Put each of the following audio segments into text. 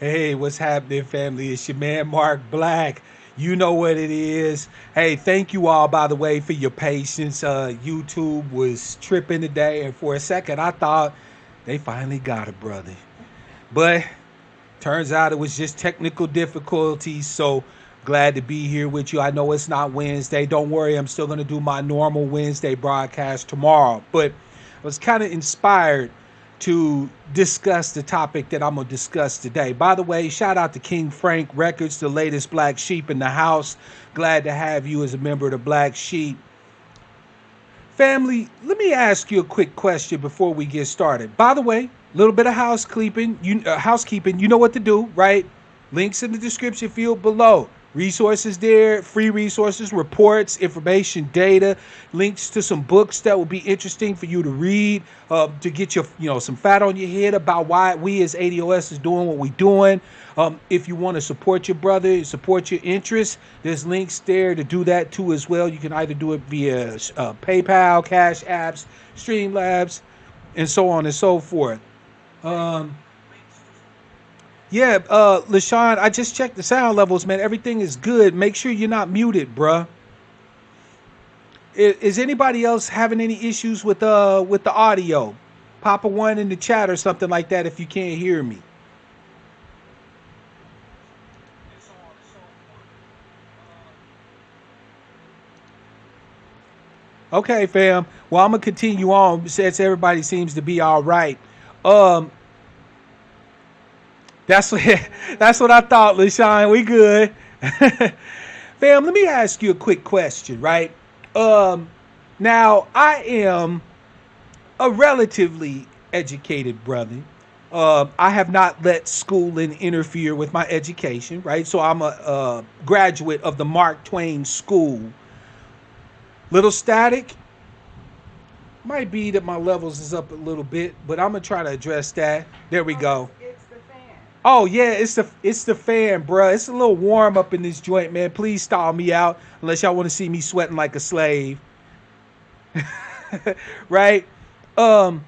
Hey, what's happening, family? It's your man, Mark Black. You know what it is. Hey, thank you all, by the way, for your patience. YouTube was tripping today, and for a second, I thought they finally got it, brother. But turns out it was just technical difficulties. So glad to be here with you. I know it's not Wednesday. Don't worry, I'm still going to do my normal Wednesday broadcast tomorrow. But I was kind of inspired to discuss the topic that I'm going to discuss today. By the way, shout out to King Frank Records, the latest Black Sheep in the house. Glad to have you as a member of the Black Sheep. Family, let me ask you a quick question before we get started. By the way, a little bit of housekeeping. You know what to do, right? Links in the description field below. Resources there, free resources, reports, information, data, links to some books that will be interesting for you to read, to get your, some fat on your head about why we as ATOS is doing what we're doing. If you want to support your brother, support your interests, there's links there to do that too as well. You can either do it via PayPal, Cash Apps, Streamlabs, and so on and so forth. LaShawn, I just checked the sound levels, man. Everything is good. Make sure you're not muted, bruh. Is anybody else having any issues with the audio? Pop a 1 in the chat or something like that if you can't hear me. Okay, fam. Well, I'm gonna continue on since everybody seems to be all right. That's what I thought, LaShawn. We good. Fam, let me ask you a quick question, right? Now, I am a relatively educated brother. I have not let schooling interfere with my education, right? So I'm a graduate of the Mark Twain School. Little static. Might be that my levels is up a little bit, but I'm going to try to address that. There we go. Oh yeah, it's the fan, bruh. It's a little warm up in this joint, man. Please stall me out unless y'all want to see me sweating like a slave. Right? I'm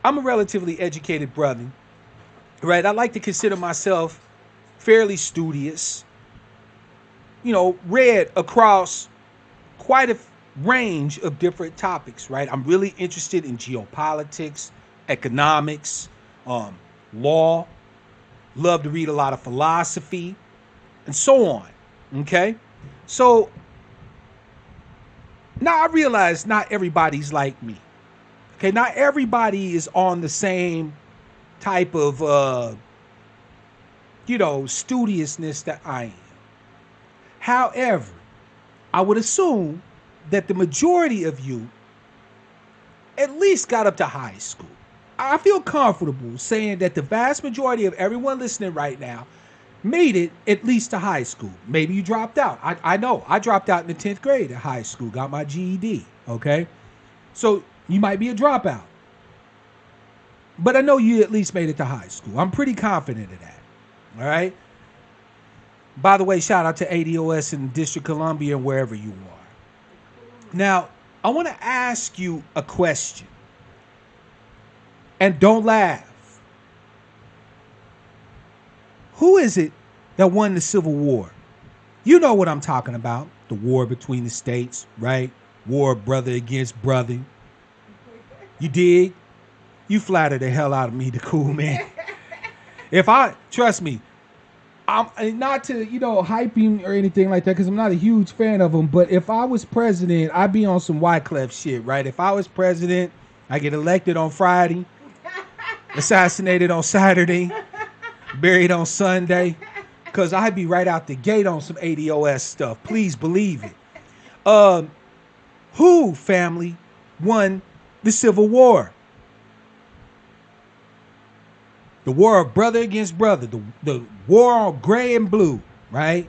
a relatively educated brother. Right? I like to consider myself fairly studious. Read across quite a range of different topics, right? I'm really interested in geopolitics, economics, law. Love to read a lot of philosophy and so on. Okay. So now I realize not everybody's like me. Okay. Not everybody is on the same type of, studiousness that I am. However, I would assume that the majority of you at least got up to high school. I feel comfortable saying that the vast majority of everyone listening right now made it at least to high school. Maybe you dropped out. I know. I dropped out in the 10th grade at high school, got my GED, okay? So you might be a dropout. But I know you at least made it to high school. I'm pretty confident of that, all right? By the way, shout out to ATOS in District of Columbia and wherever you are. Now, I want to ask you a question. And don't laugh. Who is it that won the Civil War? You know what I'm talking about. The war between the states, right? War brother against brother. You dig? You flatter the hell out of me, the cool man. Trust me, I'm not to, hype him or anything like that because I'm not a huge fan of him. But if I was president, I'd be on some Wyclef shit, right? If I was president, I get elected on Friday. Assassinated on Saturday, buried on Sunday, because I'd be right out the gate on some ATOS stuff. Please believe it. Who, family, won the Civil War? The war of brother against brother. The war on gray and blue, right?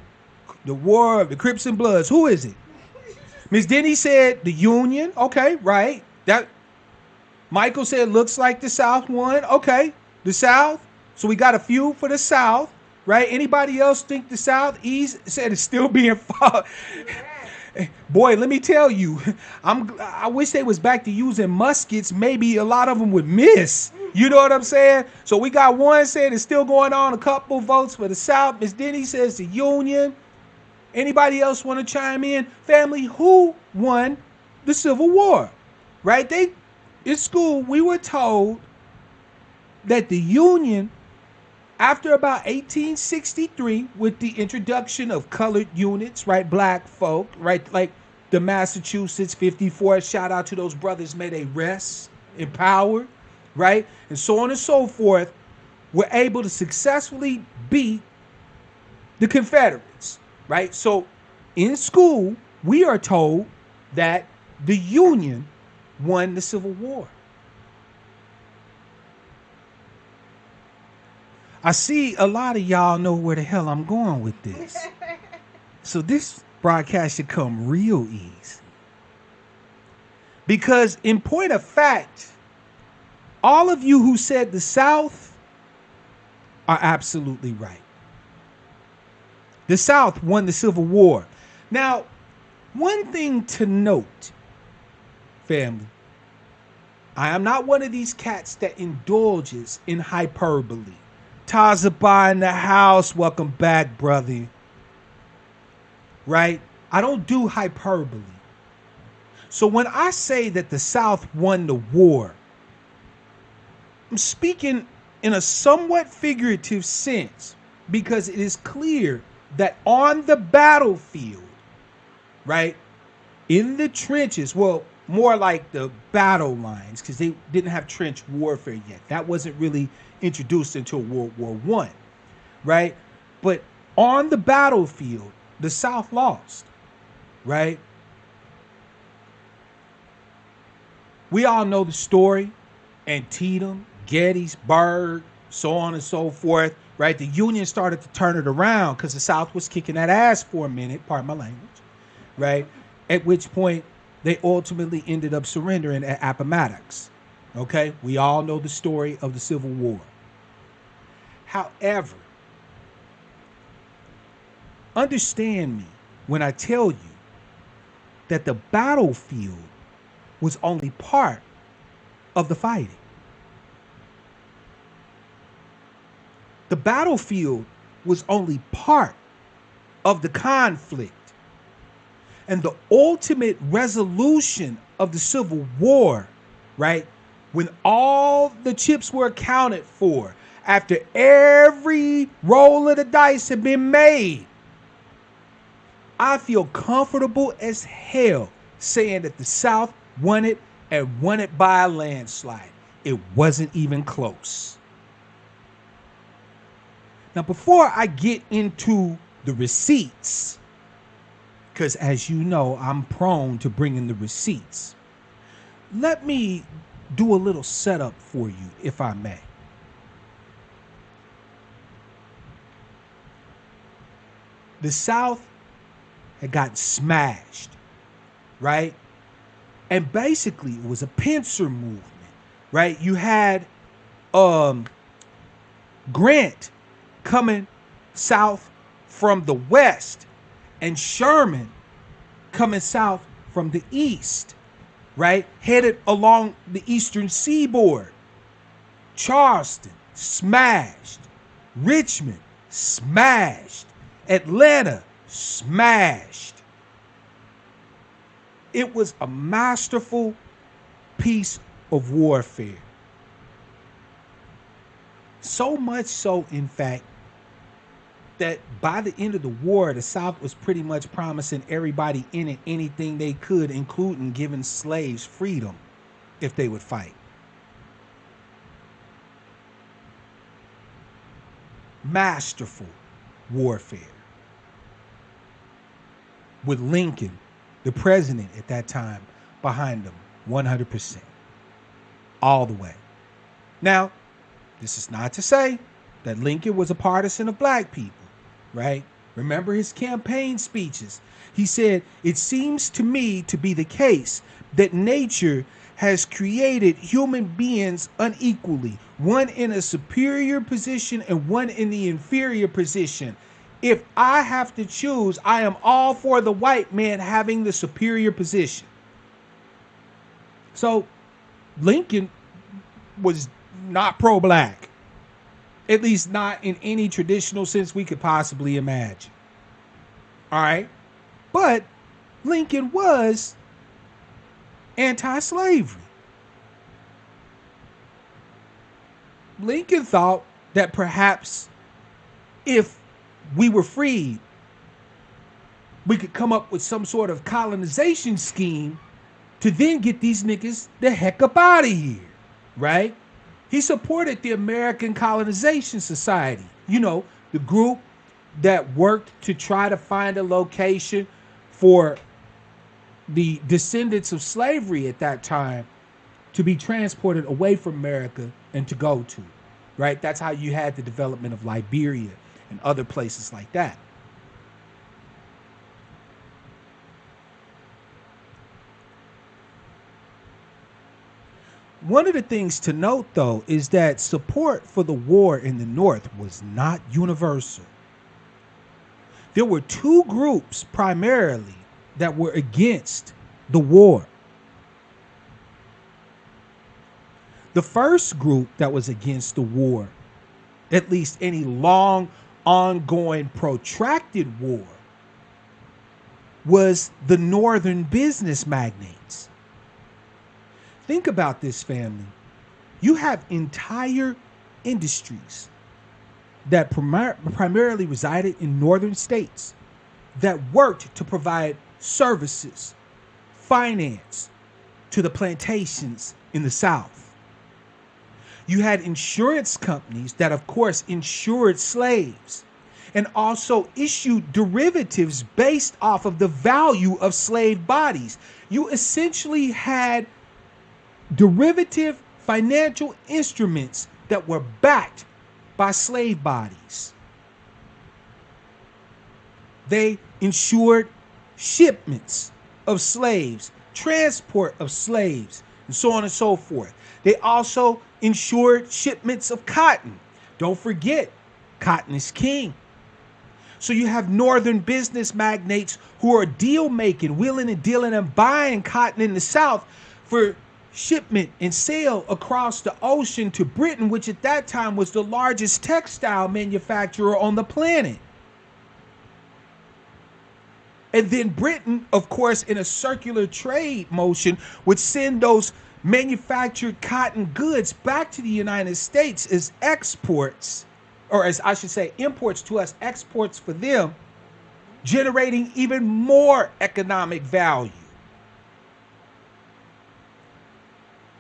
The war of the Crips and Bloods. Who is it? Miss Denny said the Union. Okay, right. Michael said, looks like the South won. Okay, the South. So we got a few for the South, right? Anybody else think the Southeast said it's still being fought? Yeah. Boy, let me tell you, I wish they was back to using muskets. Maybe a lot of them would miss. You know what I'm saying? So we got one saying it's still going on. A couple votes for the South. Miss Denny says the Union. Anybody else want to chime in? Family, who won the Civil War? Right? In school, we were told that the Union, after about 1863, with the introduction of colored units, right, black folk, right, like the Massachusetts 54, shout out to those brothers, may they rest in power, right? And so on and so forth, were able to successfully beat the Confederates, right? So in school, we are told that the Union won the Civil War. I see a lot of y'all know where the hell I'm going with this. So this broadcast should come real easy. Because in point of fact, all of you who said the South are absolutely right. The South won the Civil War. Now, one thing to note, family, I am not one of these cats that indulges in hyperbole. Tazaba in the house, welcome back, brother. Right? I don't do hyperbole. So when I say that the South won the war, I'm speaking in a somewhat figurative sense because it is clear that on the battlefield, right, in the trenches, well, more like the battle lines, because they didn't have trench warfare yet. That wasn't really introduced until World War I, right? But on the battlefield, the South lost, right? We all know the story, Antietam, Gettysburg, so on and so forth, right? The Union started to turn it around because the South was kicking that ass for a minute, pardon my language, right? At which point they ultimately ended up surrendering at Appomattox, okay? We all know the story of the Civil War. However, understand me when I tell you that the battlefield was only part of the fighting. The battlefield was only part of the conflict. And the ultimate resolution of the Civil War, right, when all the chips were accounted for, after every roll of the dice had been made, I feel comfortable as hell saying that the South won it and won it by a landslide. It wasn't even close. Now, before I get into the receipts, because as you know, I'm prone to bringing the receipts, let me do a little setup for you, if I may. The South had gotten smashed, right? And basically, it was a pincer movement, right? You had Grant coming south from the west and Sherman coming south from the east, right? Headed along the eastern seaboard. Charleston, smashed. Richmond, smashed. Atlanta, smashed. It was a masterful piece of warfare. So much so, in fact, that by the end of the war, the South was pretty much promising everybody in it anything they could, including giving slaves freedom if they would fight. Masterful warfare. With Lincoln, the president at that time, behind them 100%. All the way. Now, this is not to say that Lincoln was a partisan of black people, right? Remember his campaign speeches. He said, "It seems to me to be the case that nature has created human beings unequally, one in a superior position and one in the inferior position. If I have to choose, I am all for the white man having the superior position." So Lincoln was not pro-black, at least not in any traditional sense we could possibly imagine. All right. But Lincoln was anti-slavery. Lincoln thought that perhaps if we were freed, we could come up with some sort of colonization scheme to then get these niggas the heck up out of here, right? He supported the American Colonization Society, the group that worked to try to find a location for the descendants of slavery at that time to be transported away from America and to go to, right? That's how you had the development of Liberia and other places like that. One of the things to note, though, is that support for the war in the North was not universal. There were two groups primarily that were against the war. The first group that was against the war, at least any long, ongoing, protracted war, was the Northern business magnates. Think about this, family. You have entire industries that primarily resided in northern states that worked to provide services, finance to the plantations in the South. You had insurance companies that, of course, insured slaves and also issued derivatives based off of the value of slave bodies. You essentially had derivative financial instruments that were backed by slave bodies. They insured shipments of slaves, transport of slaves, and so on and so forth. They also insured shipments of cotton. Don't forget, cotton is king. So you have northern business magnates who are deal making, wheeling and dealing and buying cotton in the South for shipment and sale across the ocean to Britain, which at that time was the largest textile manufacturer on the planet. And then Britain, of course, in a circular trade motion, would send those manufactured cotton goods back to the United States as exports, or as I should say, imports to us, exports for them, generating even more economic value.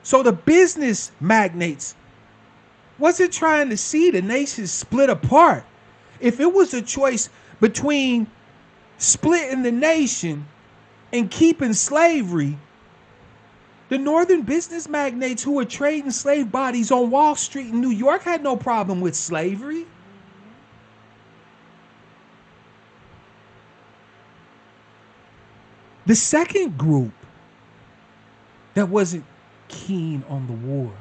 So the business magnates wasn't trying to see the nation split apart. If it was a choice between splitting the nation and keeping slavery, the northern business magnates who were trading slave bodies on Wall Street in New York had no problem with slavery. The second group that wasn't keen on the war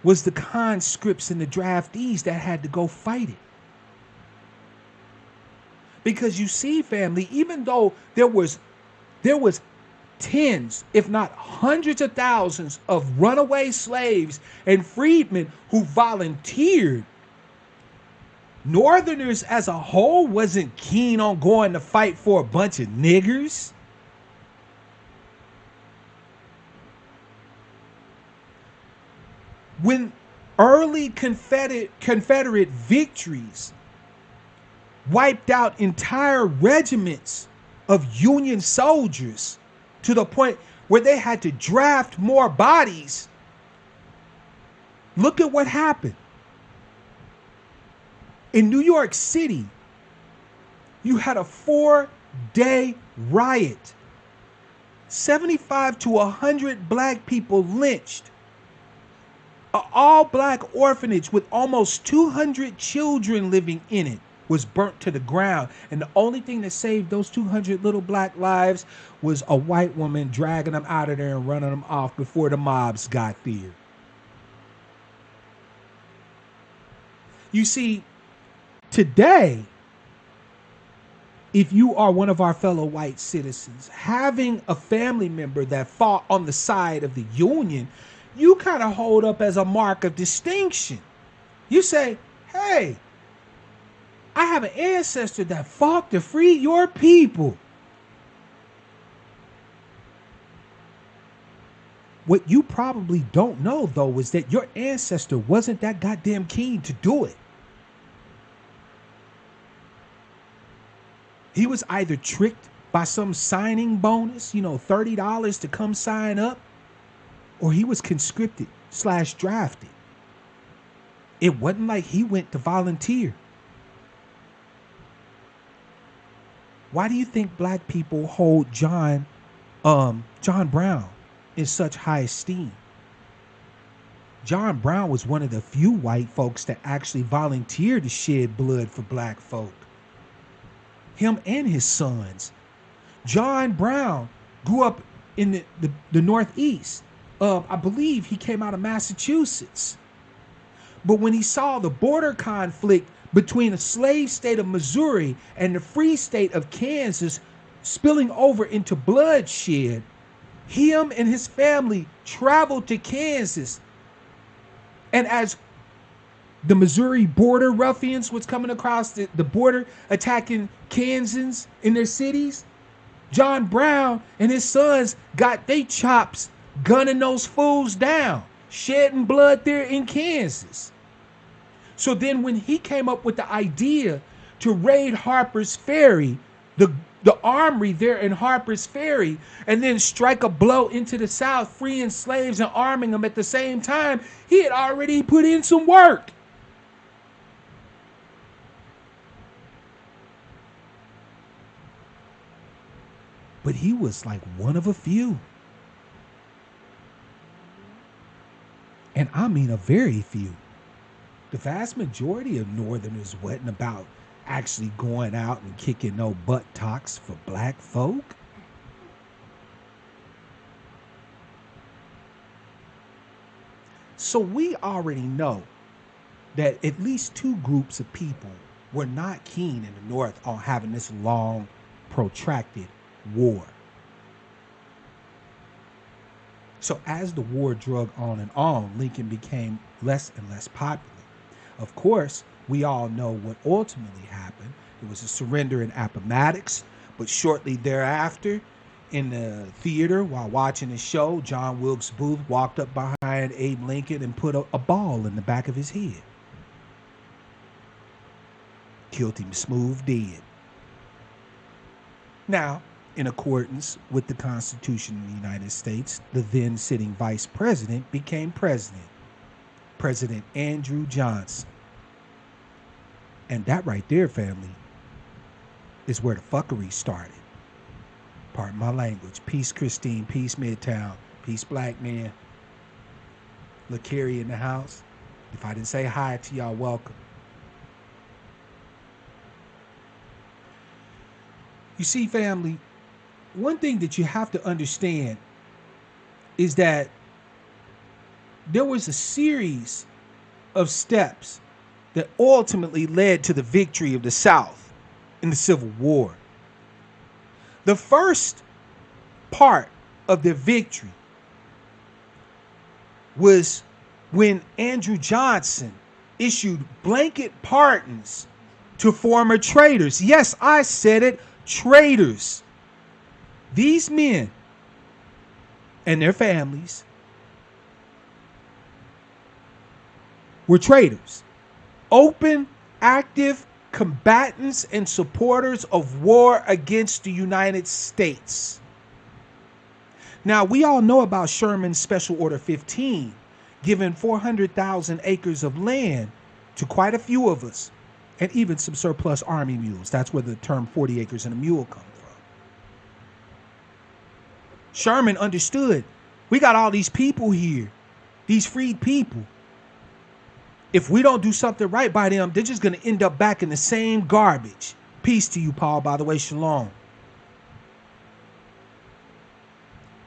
was the conscripts and the draftees that had to go fight it. Because you see, family, even though there was tens, if not hundreds of thousands of runaway slaves and freedmen who volunteered, Northerners as a whole wasn't keen on going to fight for a bunch of niggers. When early Confederate victories wiped out entire regiments of Union soldiers to the point where they had to draft more bodies, look at what happened. In New York City, you had a 4-day riot. 75 to 100 black people lynched. An all-black orphanage with almost 200 children living in it was burnt to the ground. And the only thing that saved those 200 little black lives was a white woman dragging them out of there and running them off before the mobs got there. You see, today, if you are one of our fellow white citizens, having a family member that fought on the side of the Union, you kind of hold up as a mark of distinction. You say, hey, I have an ancestor that fought to free your people. What you probably don't know, though, is that your ancestor wasn't that goddamn keen to do it. He was either tricked by some signing bonus, $30 to come sign up, or he was conscripted / drafted. It wasn't like he went to volunteer. Why do you think black people hold John Brown in such high esteem? John Brown was one of the few white folks that actually volunteered to shed blood for black folk. Him and his sons. John Brown grew up in the Northeast. I believe he came out of Massachusetts. But when he saw the border conflict between the slave state of Missouri and the free state of Kansas spilling over into bloodshed, him and his family traveled to Kansas. And as the Missouri border ruffians was coming across the border attacking Kansans in their cities, John Brown and his sons got they chops gunning those fools down, shedding blood there in Kansas. So then when he came up with the idea to raid Harper's Ferry, the armory there in Harper's Ferry, and then strike a blow into the South, freeing slaves and arming them at the same time, he had already put in some work. But he was like one of a few. And I mean a very few. The vast majority of Northerners wasn't about actually going out and kicking no buttocks for black folk. So we already know that at least two groups of people were not keen in the North on having this long, protracted war. So as the war drug on, Lincoln became less and less popular. Of course, we all know what ultimately happened. It was a surrender in Appomattox, but shortly thereafter, in the theater while watching the show, John Wilkes Booth walked up behind Abe Lincoln and put a ball in the back of his head. Killed him smooth dead. Now, in accordance with the Constitution of the United States, the then sitting vice president became president. President Andrew Johnson. And that right there, family, is where the fuckery started. Pardon my language. Peace, Christine. Peace, Midtown. Peace, black man. LaCarrie in the house. If I didn't say hi to y'all, welcome. You see, family, one thing that you have to understand is that there was a series of steps that ultimately led to the victory of the South in the Civil War. The first part of the victory was when Andrew Johnson issued blanket pardons to former traitors. Yes, I said it, traitors. These men and their families were traitors, open, active combatants and supporters of war against the United States. Now, we all know about Sherman's Special Order 15, giving 400,000 acres of land to quite a few of us, and even some surplus army mules. That's where the term 40 acres and a mule comes from. Sherman understood, we got all these people here, these freed people. If we don't do something right by them, they're just going to end up back in the same garbage. Peace to you, Paul, by the way, shalom.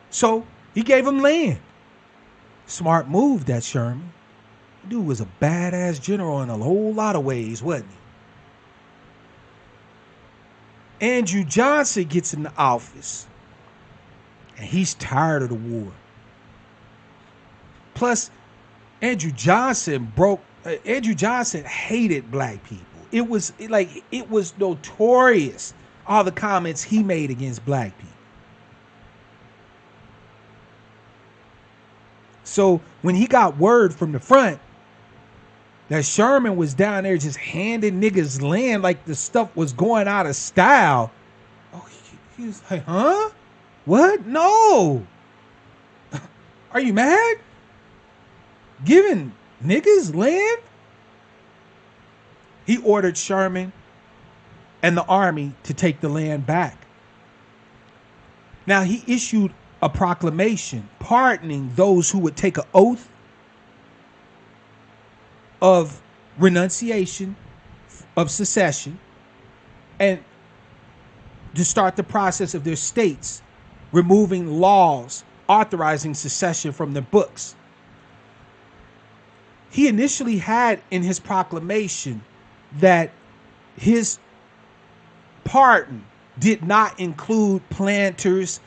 So he gave them land. Smart move, that Sherman. Dude was a badass general in a whole lot of ways, wasn't he? Andrew Johnson gets in the office, and he's tired of the war. Plus, Andrew Johnson hated black people. It was notorious, all the comments he made against black people. So when he got word from the front that Sherman was down there just handing niggas land like the stuff was going out of style, he was like, huh? What? No. Are you mad? Giving niggas land? He ordered Sherman and the army to take the land back. Now, he issued a proclamation pardoning those who would take an oath of renunciation of secession and to start the process of their states removing laws authorizing secession from their books. He initially had in his proclamation that his pardon did not include planters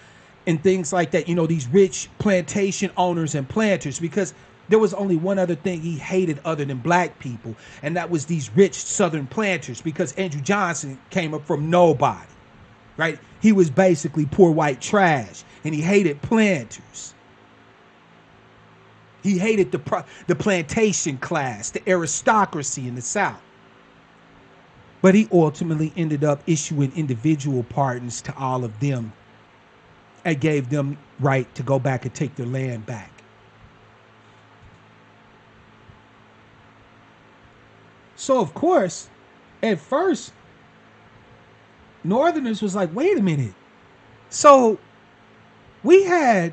and things like that, these rich plantation owners and planters, because there was only one other thing he hated other than black people, and that was these rich Southern planters, because Andrew Johnson came up from nobody, right? He was basically poor white trash, and he hated planters. He hated the plantation class, the aristocracy in the South. But he ultimately ended up issuing individual pardons to all of them and gave them right to go back and take their land back. So, of course, at first, Northerners was like, wait a minute. So we had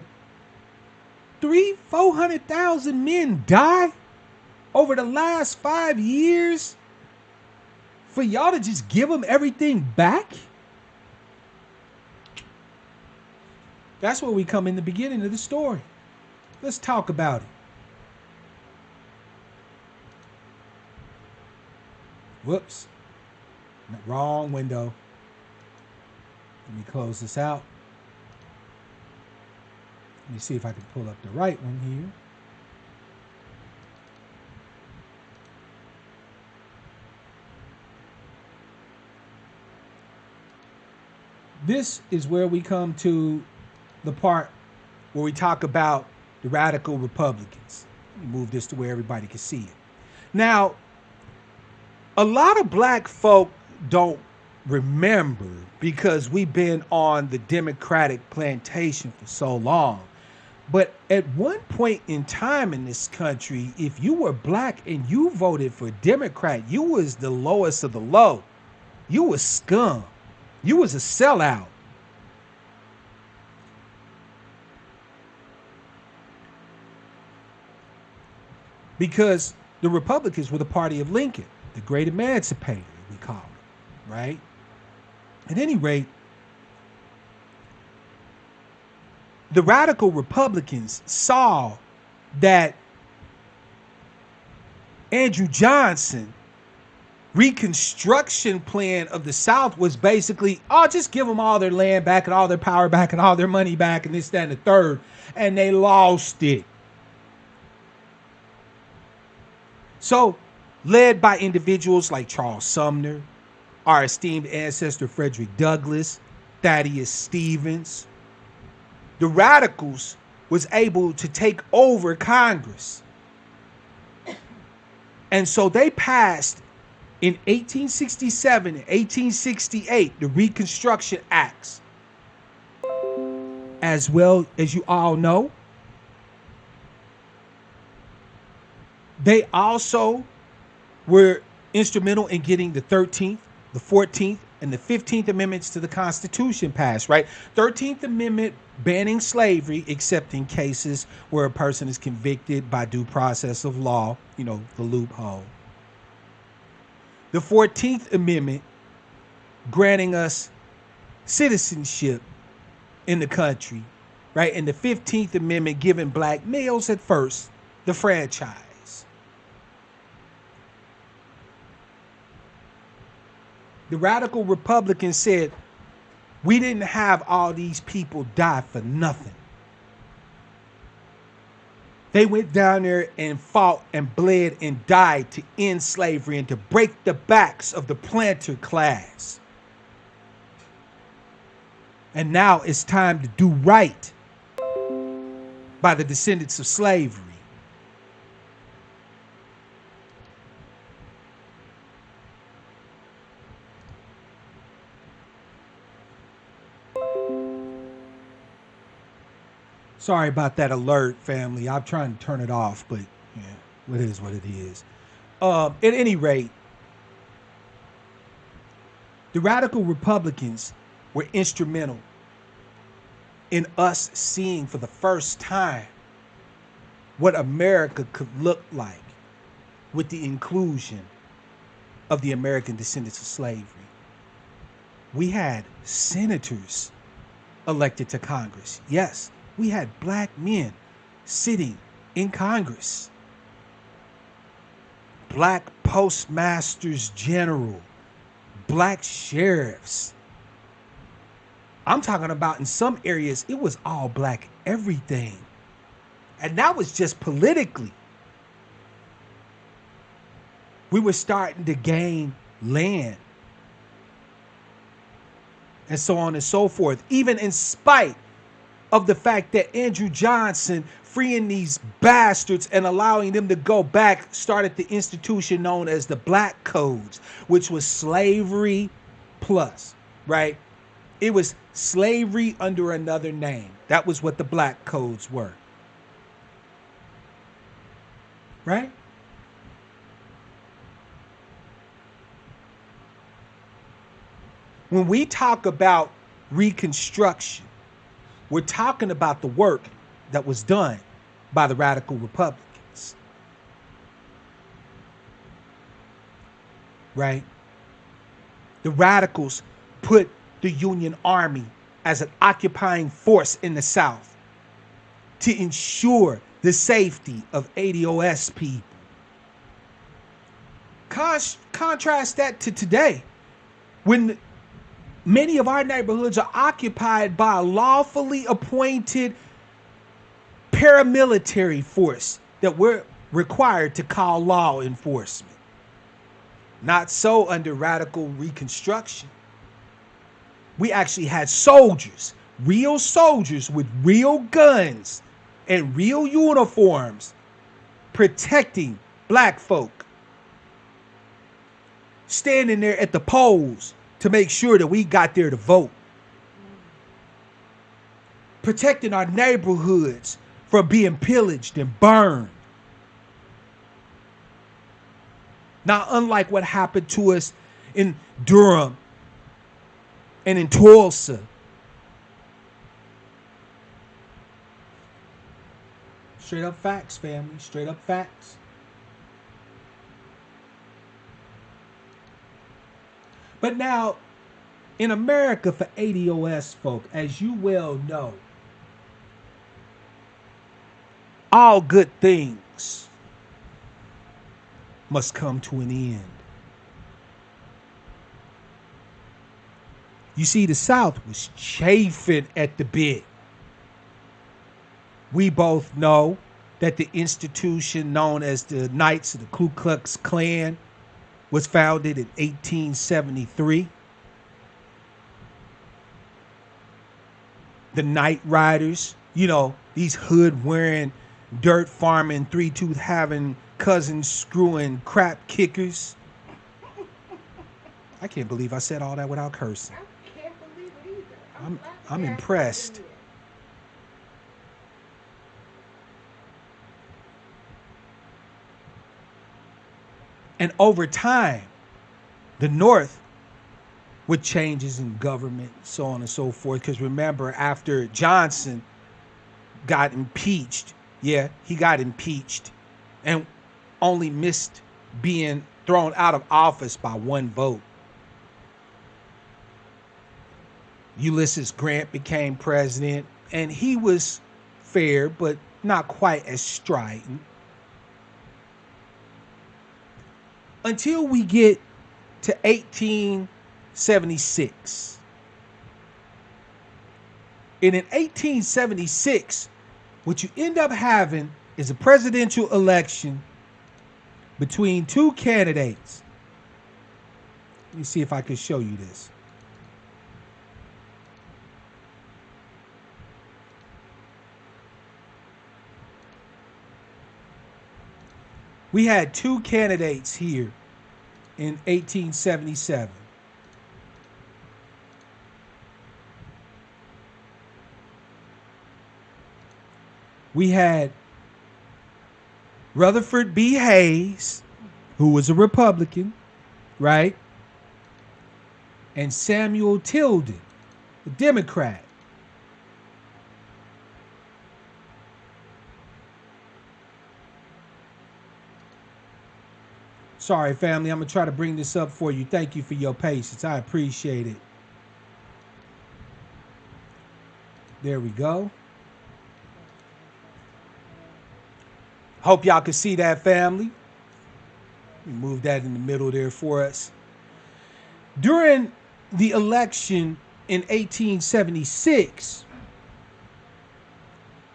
400,000 men die over the last 5 years for y'all to just give them everything back? That's where we come in the beginning of the story. Let's talk about it. Whoops. Wrong window. Let me close this out. Let me see if I can pull up the right one here. This is where we come to the part where we talk about the radical Republicans. Let me move this to where everybody can see it. Now, a lot of black folk don't remember because we've been on the Democratic plantation for so long. But at one point in time in this country, if you were black and you voted for Democrat, you was the lowest of the low. You was scum. You was a sellout. Because the Republicans were the party of Lincoln, the great emancipator, we call it, right? At any rate, the radical Republicans saw that Andrew Johnson reconstruction plan of the South was basically, just give them all their land back and all their power back and all their money back and this, that, and the third. And they lost it. So, led by individuals like Charles Sumner, our esteemed ancestor Frederick Douglass, Thaddeus Stevens, the radicals was able to take over Congress. And so they passed in 1867 and 1868 the Reconstruction Acts. As well as you all know, they also were instrumental in getting the 13th, the 14th, and the 15th Amendments to the Constitution passed, right? 13th Amendment banning slavery, except in cases where a person is convicted by due process of law, the loophole. The 14th Amendment granting us citizenship in the country, right? And the 15th Amendment giving black males at first the franchise. The radical Republicans said, we didn't have all these people die for nothing. They went down there and fought and bled and died to end slavery and to break the backs of the planter class. And now it's time to do right by the descendants of slavery. Sorry about that alert, family. I'm trying to turn it off, but yeah, it is what it is. At any rate, the radical Republicans were instrumental in us seeing for the first time what America could look like with the inclusion of the American descendants of slavery. We had senators elected to Congress. Yes, we had black men sitting in Congress. Black postmasters general, black sheriffs. I'm talking about in some areas, it was all black everything. And that was just politically. We were starting to gain land and so on and so forth, even in spite of the fact that Andrew Johnson freeing these bastards and allowing them to go back started the institution known as the Black Codes, which was slavery plus, right? It was slavery under another name. That was what the Black Codes were, right? When we talk about Reconstruction, we're talking about the work that was done by the radical Republicans, right? The radicals put the Union Army as an occupying force in the South to ensure the safety of ATOS people. Contrast that to today, when many of our neighborhoods are occupied by a lawfully appointed paramilitary force that we're required to call law enforcement. Not so under radical Reconstruction. We actually had soldiers, real soldiers with real guns and real uniforms protecting black folk, standing there at the polls to make sure that we got there to vote, protecting our neighborhoods from being pillaged and burned. Now, unlike what happened to us in Durham and in Tulsa, straight up facts, family, straight up facts. But now, in America, for ATOS folk, as you well know, all good things must come to an end. You see, the South was chafing at the bit. We both know that the institution known as the Knights of the Ku Klux Klan was founded in 1873. The Night Riders, you know, these hood wearing, dirt farming, three tooth having, cousin screwing crap kickers. I can't believe I said all that without cursing. I can't believe it either. I'm impressed. And over time, the North, with changes in government, so on and so forth, because remember, after Johnson got impeached, he got impeached and only missed being thrown out of office by one vote. Ulysses Grant became president, and he was fair, but not quite as strident. Until we get to 1876. And in 1876, what you end up having is a presidential election between two candidates. Let me see if I can show you this. We had two candidates here in 1877. We had Rutherford B. Hayes, who was a Republican, right? And Samuel Tilden, a Democrat. Sorry, family. I'm going to try to bring this up for you. Thank you for your patience. I appreciate it. There we go. Hope y'all can see that, family. Move that in the middle there for us. During the election in 1876,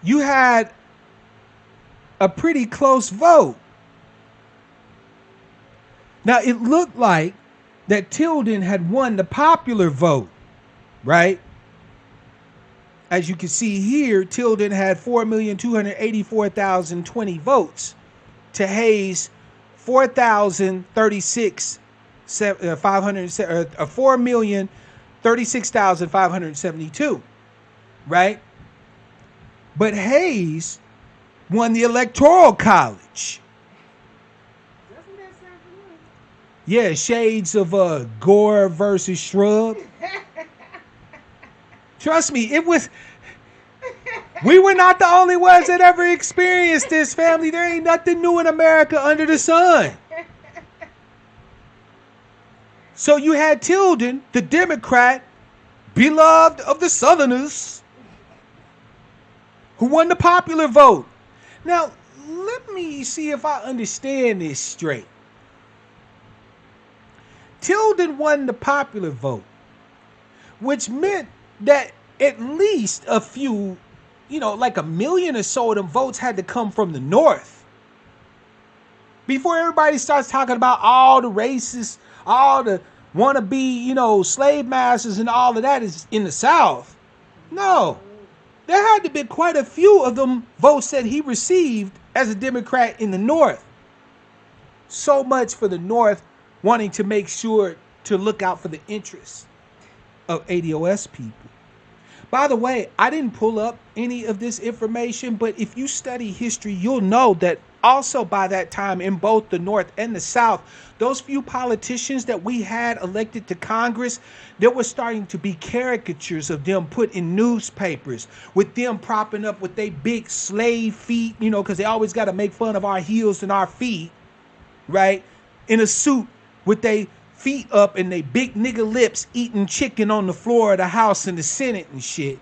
you had a pretty close vote. Now, it looked like that Tilden had won the popular vote, right? As you can see here, Tilden had 4,284,020 votes to Hayes 4,036 4,036,572, right? But Hayes won the Electoral College. Doesn't that sound familiar? Yeah, shades of Gore versus Shrub. Trust me, it was. We were not the only ones that ever experienced this, family. There ain't nothing new in America under the sun. So you had Tilden, the Democrat, beloved of the Southerners, who won the popular vote. Now, let me see if I understand this straight. Tilden won the popular vote, which meant that at least a few, like 1 million or so of them votes had to come from the North. Before everybody starts talking about all the racists, all the wannabe, slave masters and all of that is in the South. No, there had to be quite a few of them votes that he received as a Democrat in the North. So much for the North wanting to make sure to look out for the interests of ATOS people. By the way, I didn't pull up any of this information, but if you study history, you'll know that also by that time in both the North and the South, those few politicians that we had elected to Congress, there was starting to be caricatures of them put in newspapers with them propping up with their big slave feet, because they always got to make fun of our heels and our feet, right? In a suit with their feet up and they big nigga lips eating chicken on the floor of the House and the Senate and shit.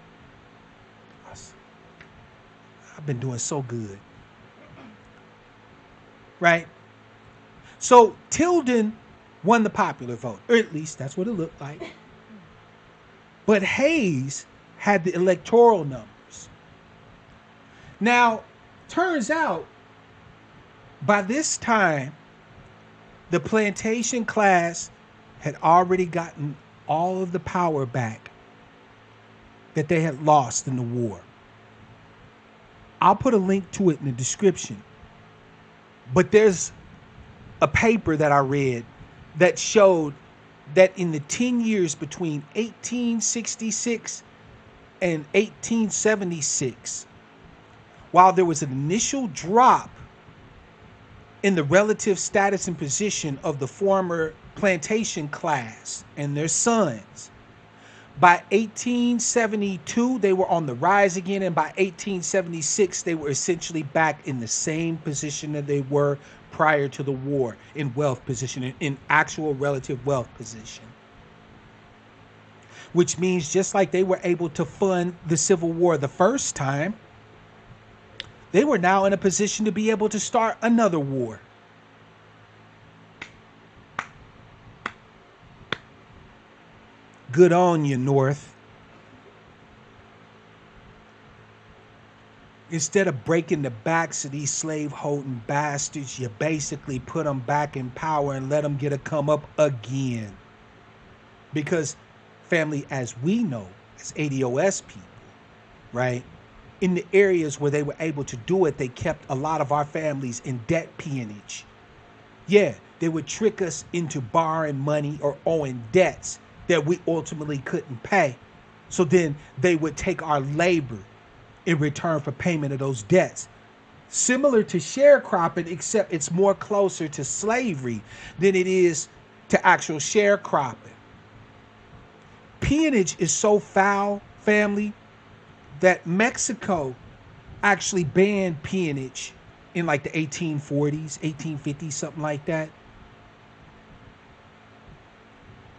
I've been doing so good. Right? So Tilden won the popular vote, or at least that's what it looked like. But Hayes had the electoral numbers. Now, turns out by this time, the plantation class had already gotten all of the power back that they had lost in the war. I'll put a link to it in the description. But there's a paper that I read that showed that in the 10 years between 1866 and 1876, while there was an initial drop in the relative status and position of the former plantation class and their sons, by 1872, they were on the rise again, and by 1876, they were essentially back in the same position that they were prior to the war in wealth position, in actual relative wealth position. Which means just like they were able to fund the Civil War the first time, they were now in a position to be able to start another war. Good on you, North. Instead of breaking the backs of these slave-holding bastards, you basically put them back in power and let them get a come up again. Because, family, as we know, as ATOS people, right, in the areas where they were able to do it, they kept a lot of our families in debt peonage. Yeah, they would trick us into borrowing money or owing debts that we ultimately couldn't pay. So then they would take our labor in return for payment of those debts. Similar to sharecropping, except it's more closer to slavery than it is to actual sharecropping. Peonage is so foul, family, that Mexico actually banned peonage in like the 1840s, 1850s, something like that.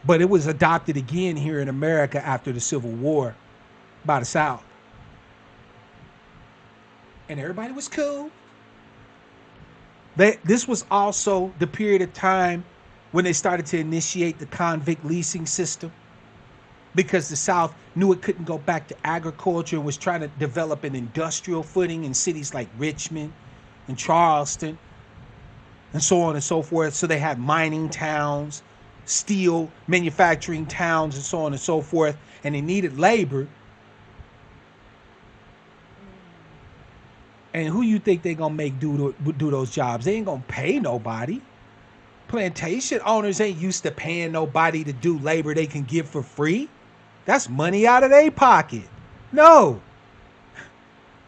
But it was adopted again here in America after the Civil War by the South. And everybody was cool. This was also the period of time when they started to initiate the convict leasing system, because the South knew it couldn't go back to agriculture and was trying to develop an industrial footing in cities like Richmond and Charleston and so on and so forth. So they had mining towns, steel manufacturing towns, and so on and so forth, and they needed labor. And who you think they gonna make do those jobs? They ain't gonna pay nobody. Plantation owners ain't used to paying nobody to do labor they can give for free. That's money out of their pocket. No.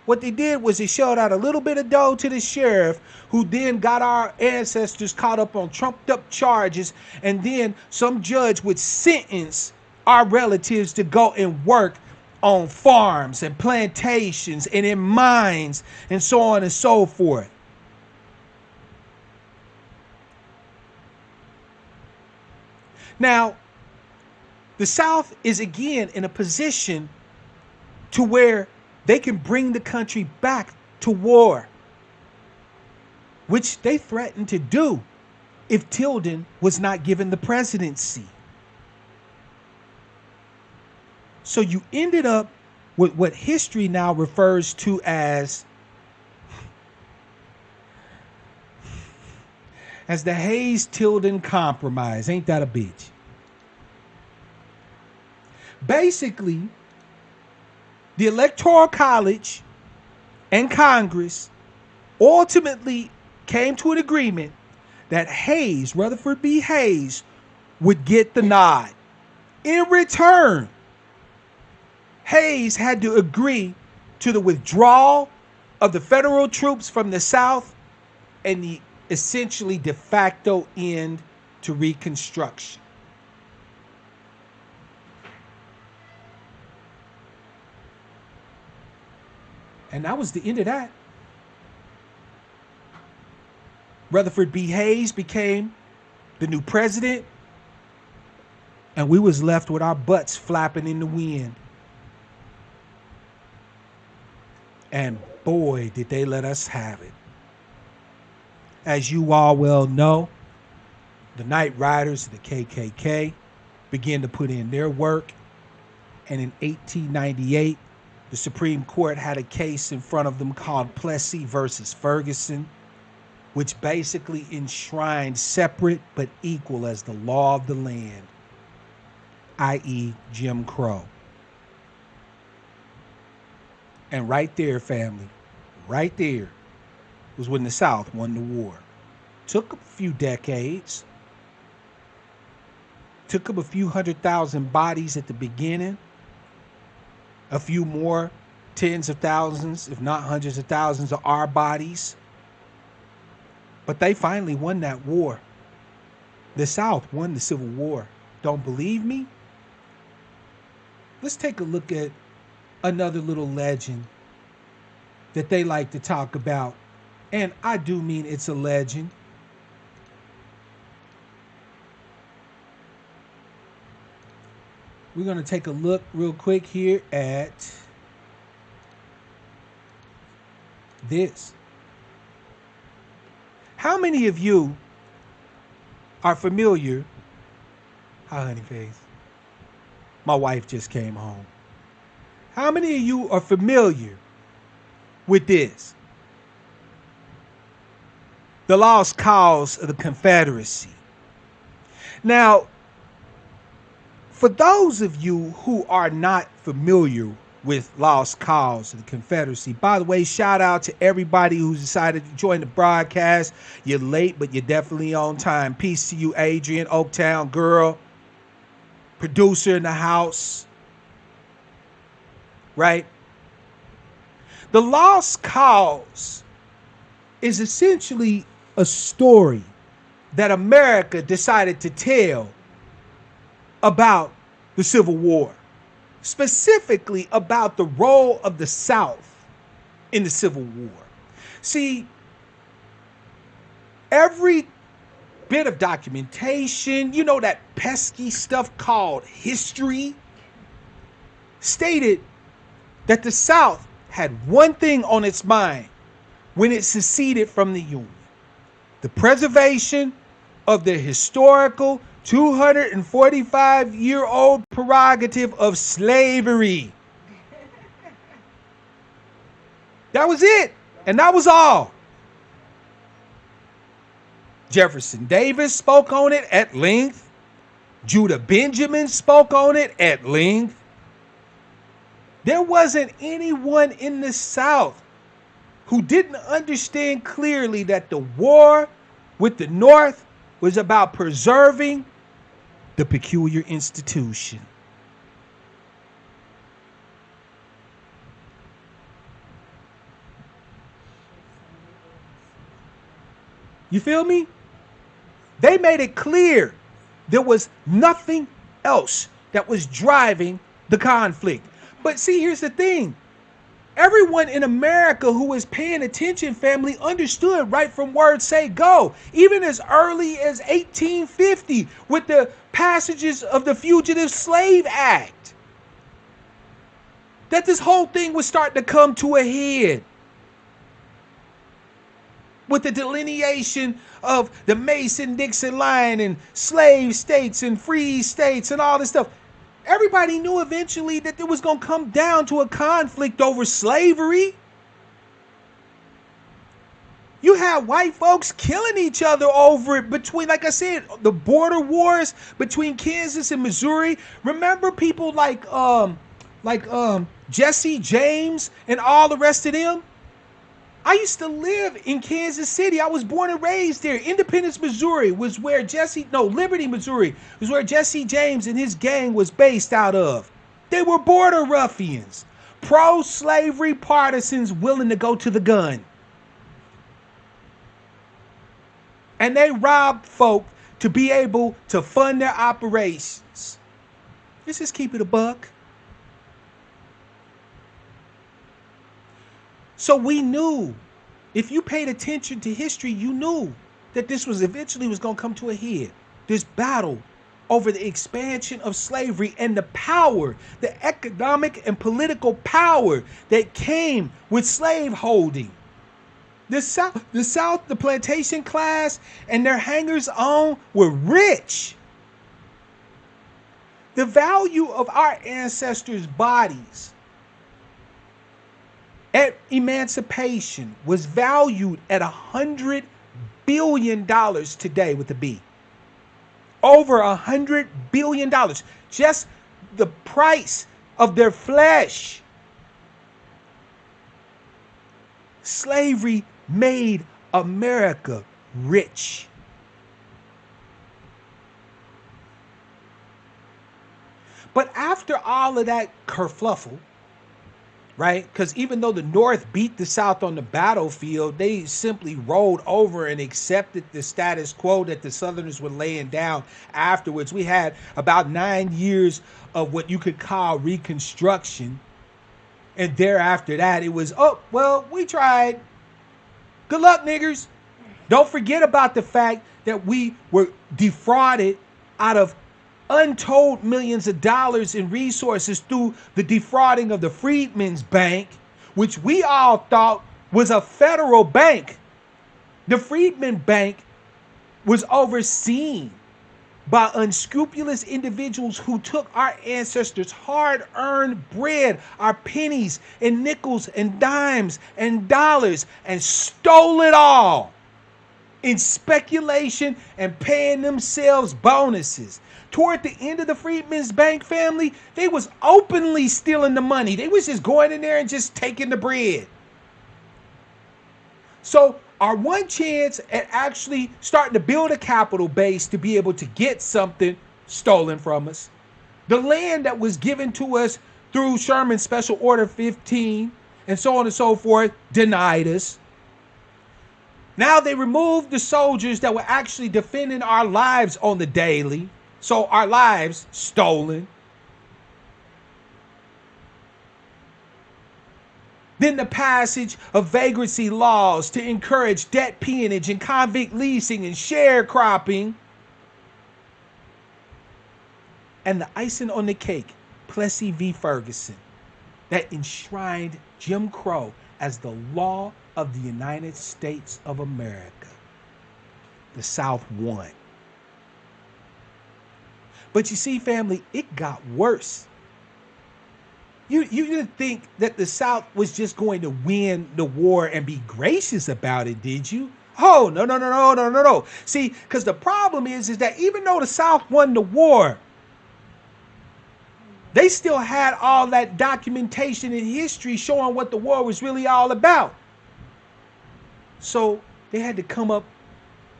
What they did was they shelled out a little bit of dough to the sheriff, who then got our ancestors caught up on trumped up charges, and then some judge would sentence our relatives to go and work on farms and plantations and in mines and so on and so forth. Now, the South is again in a position to where they can bring the country back to war, which they threatened to do if Tilden was not given the presidency. So you ended up with what history now refers to as the Hayes-Tilden Compromise. Ain't that a bitch? Basically, the Electoral College and Congress ultimately came to an agreement that Hayes, Rutherford B. Hayes, would get the nod. In return, Hayes had to agree to the withdrawal of the federal troops from the South and the essentially de facto end to Reconstruction. And that was the end of that. Rutherford B. Hayes became the new president, and we was left with our butts flapping in the wind. And boy, did they let us have it. As you all well know, the Night Riders of the KKK began to put in their work, and in 1898, the Supreme Court had a case in front of them called Plessy versus Ferguson, which basically enshrined separate but equal as the law of the land, i.e. Jim Crow. And right there, family, right there was when the South won the war. Took a few decades, took them a few 100,000 bodies at the beginning, a few more tens of thousands, if not hundreds of thousands of our bodies. But they finally won that war. The South won the Civil War. Don't believe me? Let's take a look at another little legend that they like to talk about. And I do mean it's a legend. We're going to take a look real quick here at this. How many of you are familiar? Hi, honey face. My wife just came home. How many of you are familiar with this? The lost cause of the Confederacy. Now, for those of you who are not familiar with lost cause of the Confederacy, by the way, shout out to everybody who's decided to join the broadcast. You're late, but you're definitely on time. Peace to you, Adrian, Oaktown girl, producer in the house, right? The lost cause is essentially a story that America decided to tell about the Civil War, specifically about the role of the South in the Civil War. See, every bit of documentation, that pesky stuff called history, stated that the South had one thing on its mind when it seceded from the Union: the preservation of the historical 245-year-old prerogative of slavery. That was it. And that was all. Jefferson Davis spoke on it at length. Judah Benjamin spoke on it at length. There wasn't anyone in the South who didn't understand clearly that the war with the North was about preserving the peculiar institution. You feel me? They made it clear there was nothing else that was driving the conflict. But see, here's the thing. Everyone in America who was paying attention, family, understood right from word say go. Even as early as 1850 with the passages of the Fugitive Slave Act, that this whole thing was starting to come to a head. With the delineation of the Mason-Dixon line and slave states and free states and all this stuff. Everybody knew eventually that it was going to come down to a conflict over slavery. You had white folks killing each other over it between, like I said, the border wars between Kansas and Missouri. Remember people like Jesse James and all the rest of them? I used to live in Kansas City. I was born and raised there. Independence, Missouri was where Liberty, Missouri was where Jesse James and his gang was based out of. They were border ruffians, pro-slavery partisans willing to go to the gun. And they robbed folk to be able to fund their operations. Let's just keep it a buck. So we knew, if you paid attention to history, you knew that this was eventually going to come to a head. This battle over the expansion of slavery and the power, the economic and political power that came with slaveholding. The South, the plantation class and their hangers-on were rich. The value of our ancestors' bodies at emancipation was valued at $100 billion today with a B. Over $100 billion. Just the price of their flesh. Slavery made America rich. But after all of that kerfluffle, right? Because even though the North beat the South on the battlefield, they simply rolled over and accepted the status quo that the Southerners were laying down afterwards. We had about 9 years of what you could call reconstruction. And thereafter that, it was, oh, well, we tried. Good luck, niggers. Don't forget about the fact that we were defrauded out of untold millions of dollars in resources through the defrauding of the Freedmen's Bank, which we all thought was a federal bank. The Freedmen Bank was overseen by unscrupulous individuals who took our ancestors' hard-earned bread, our pennies and nickels and dimes and dollars, and stole it all in speculation and paying themselves bonuses. Toward the end of the Freedmen's Bank, family, they was openly stealing the money. They was just going in there and just taking the bread. So our one chance at actually starting to build a capital base to be able to get something stolen from us, the land that was given to us through Sherman's Special Order 15 and so on and so forth, denied us. Now they removed the soldiers that were actually defending our lives on the daily. So our lives stolen. Then the passage of vagrancy laws to encourage debt peonage and convict leasing and sharecropping. And the icing on the cake, Plessy v. Ferguson, that enshrined Jim Crow as the law of the United States of America. The South won. But you see, family, it got worse. You didn't think that the South was just going to win the war and be gracious about it, did you? Oh, no. See, because the problem is that even though the South won the war, they still had all that documentation and history showing what the war was really all about. So they had to come up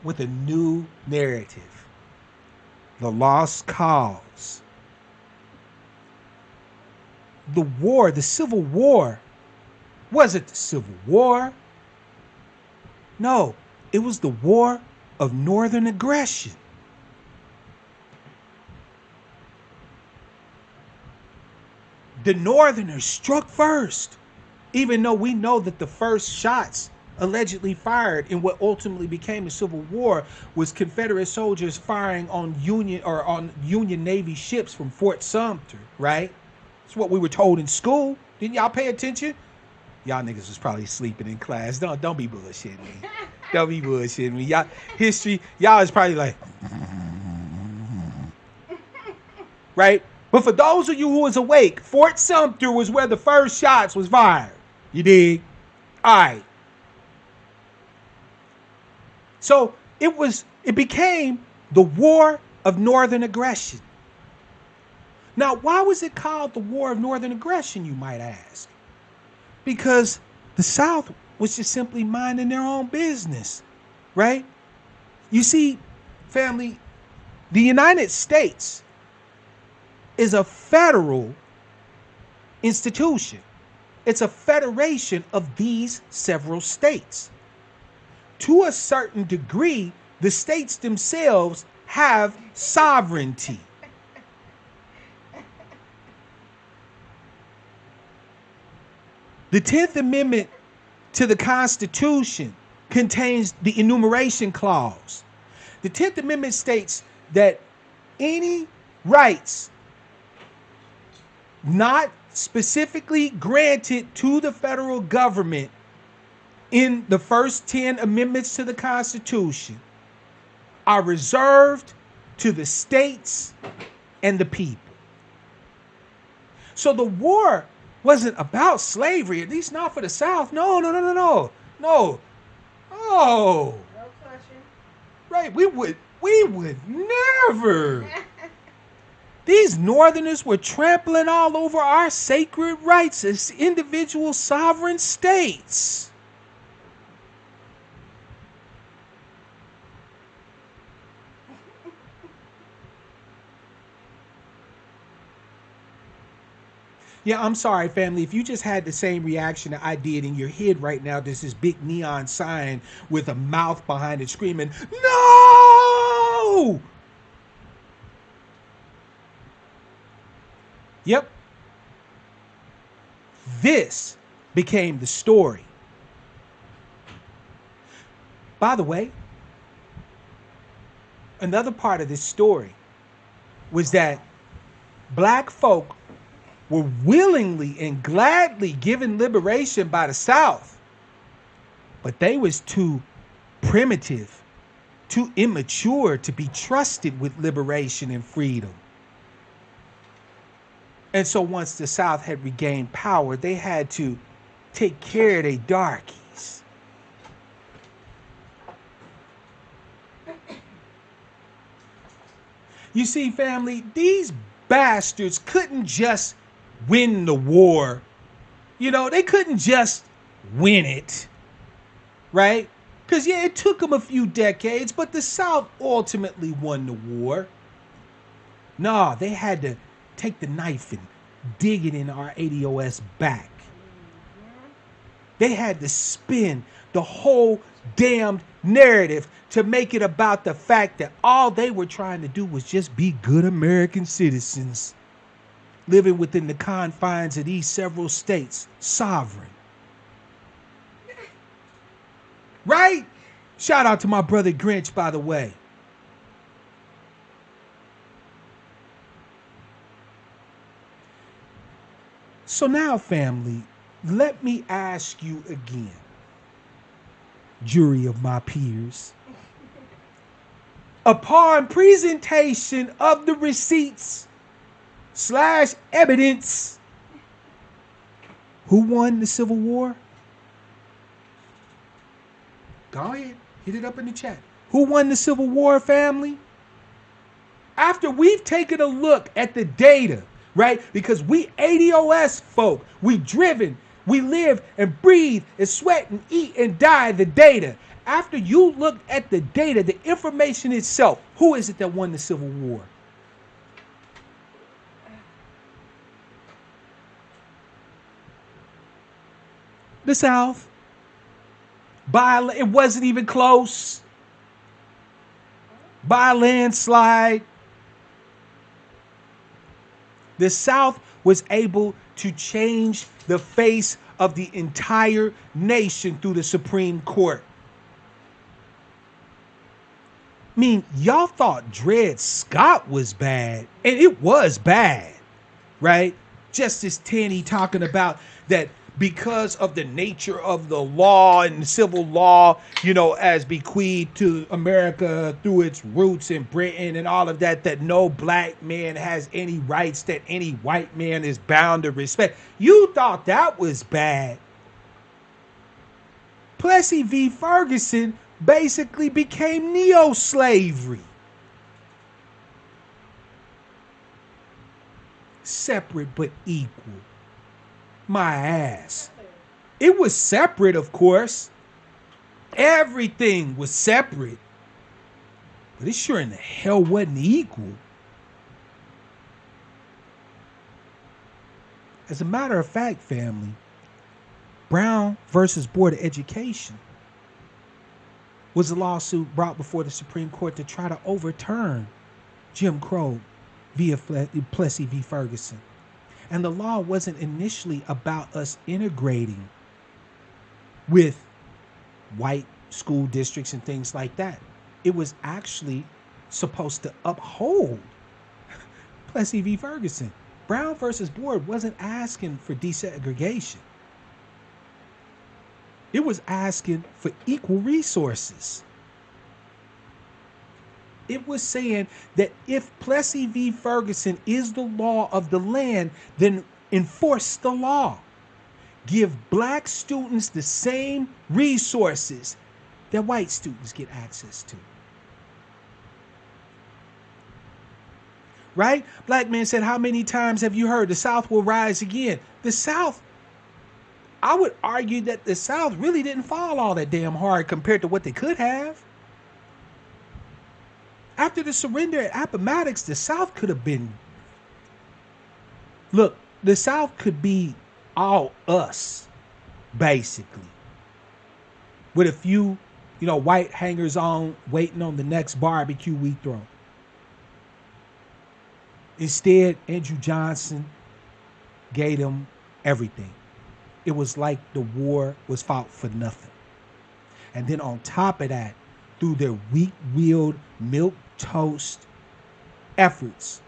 with a new narrative. The lost cause. The war, the Civil War, wasn't the Civil War. No, it was the War of Northern Aggression. The Northerners struck first, even though we know that the first shots allegedly fired in what ultimately became the Civil War was Confederate soldiers firing on Union Navy ships from Fort Sumter, right? That's what we were told in school. Didn't y'all pay attention? Y'all niggas was probably sleeping in class. Don't be bullshitting me. Don't be bullshitting me. Y'all history, y'all is probably like, right? But for those of you who was awake, Fort Sumter was where the first shots was fired. You dig? All right. So it became the War of Northern Aggression. Now, why was it called the War of Northern Aggression, you might ask? Because the South was just simply minding their own business, right? You see, family, the United States is a federal institution. It's a federation of these several states. To a certain degree, the states themselves have sovereignty. The 10th Amendment to the Constitution contains the enumeration clause. The 10th Amendment states that any rights not specifically granted to the federal government in the first 10 amendments to the Constitution are reserved to the states and the people. So the war wasn't about slavery, at least not for the South. No. Oh, No touching. right. We would never. These Northerners were trampling all over our sacred rights as individual sovereign states. Yeah, I'm sorry, family. If you just had the same reaction that I did in your head right now, there's this big neon sign with a mouth behind it screaming, "No!" Yep. This became the story. By the way, another part of this story was that black folk were willingly and gladly given liberation by the South, but they was too primitive, too immature to be trusted with liberation and freedom. And so once the South had regained power, they had to take care of their darkies. You see, family, these bastards couldn't just win the war. You know, they couldn't just win it, right? Because, yeah, it took them a few decades, but the South ultimately won the war. No, they had to take the knife and dig it in our ATOS back. They had to spin the whole damned narrative to make it about the fact that all they were trying to do was just be good American citizens living within the confines of these several states, sovereign. Right? Shout out to my brother Grinch, by the way. So now, family, let me ask you again, jury of my peers. Upon presentation of the receipts / evidence, who won the Civil War? Go ahead, hit it up in the chat. Who won the Civil War, family? After we've taken a look at the data, right? Because we ATOS folk, we driven, we live and breathe and sweat and eat and die the data. After you look at the data, the information itself, who is it that won the Civil War? The South. It wasn't even close. By a landslide. The South was able to change the face of the entire nation through the Supreme Court. I mean, y'all thought Dred Scott was bad, and it was bad, right? Justice Taney talking about that because of the nature of the law and civil law, as bequeathed to America through its roots in Britain and all of that, that no black man has any rights that any white man is bound to respect. You thought that was bad. Plessy v. Ferguson basically became neo-slavery. Separate but equal. My ass. It was separate, of course. Everything was separate. But it sure in the hell wasn't equal. As a matter of fact, family, Brown versus Board of Education was a lawsuit brought before the Supreme Court to try to overturn Jim Crow via Plessy v. Ferguson. And the law wasn't initially about us integrating with white school districts and things like that. It was actually supposed to uphold Plessy v. Ferguson. Brown versus Board wasn't asking for desegregation. It was asking for equal resources. It was saying that if Plessy v. Ferguson is the law of the land, then enforce the law. Give black students the same resources that white students get access to. Right? Black man said, how many times have you heard the South will rise again? The South, I would argue that the South really didn't fall all that damn hard compared to what they could have. After the surrender at Appomattox, the South could have been... Look, the South could be all us, basically. With a few, white hangers-on waiting on the next barbecue we throw. Instead, Andrew Johnson gave them everything. It was like the war was fought for nothing. And then on top of that, through their weak-willed, milquetoast efforts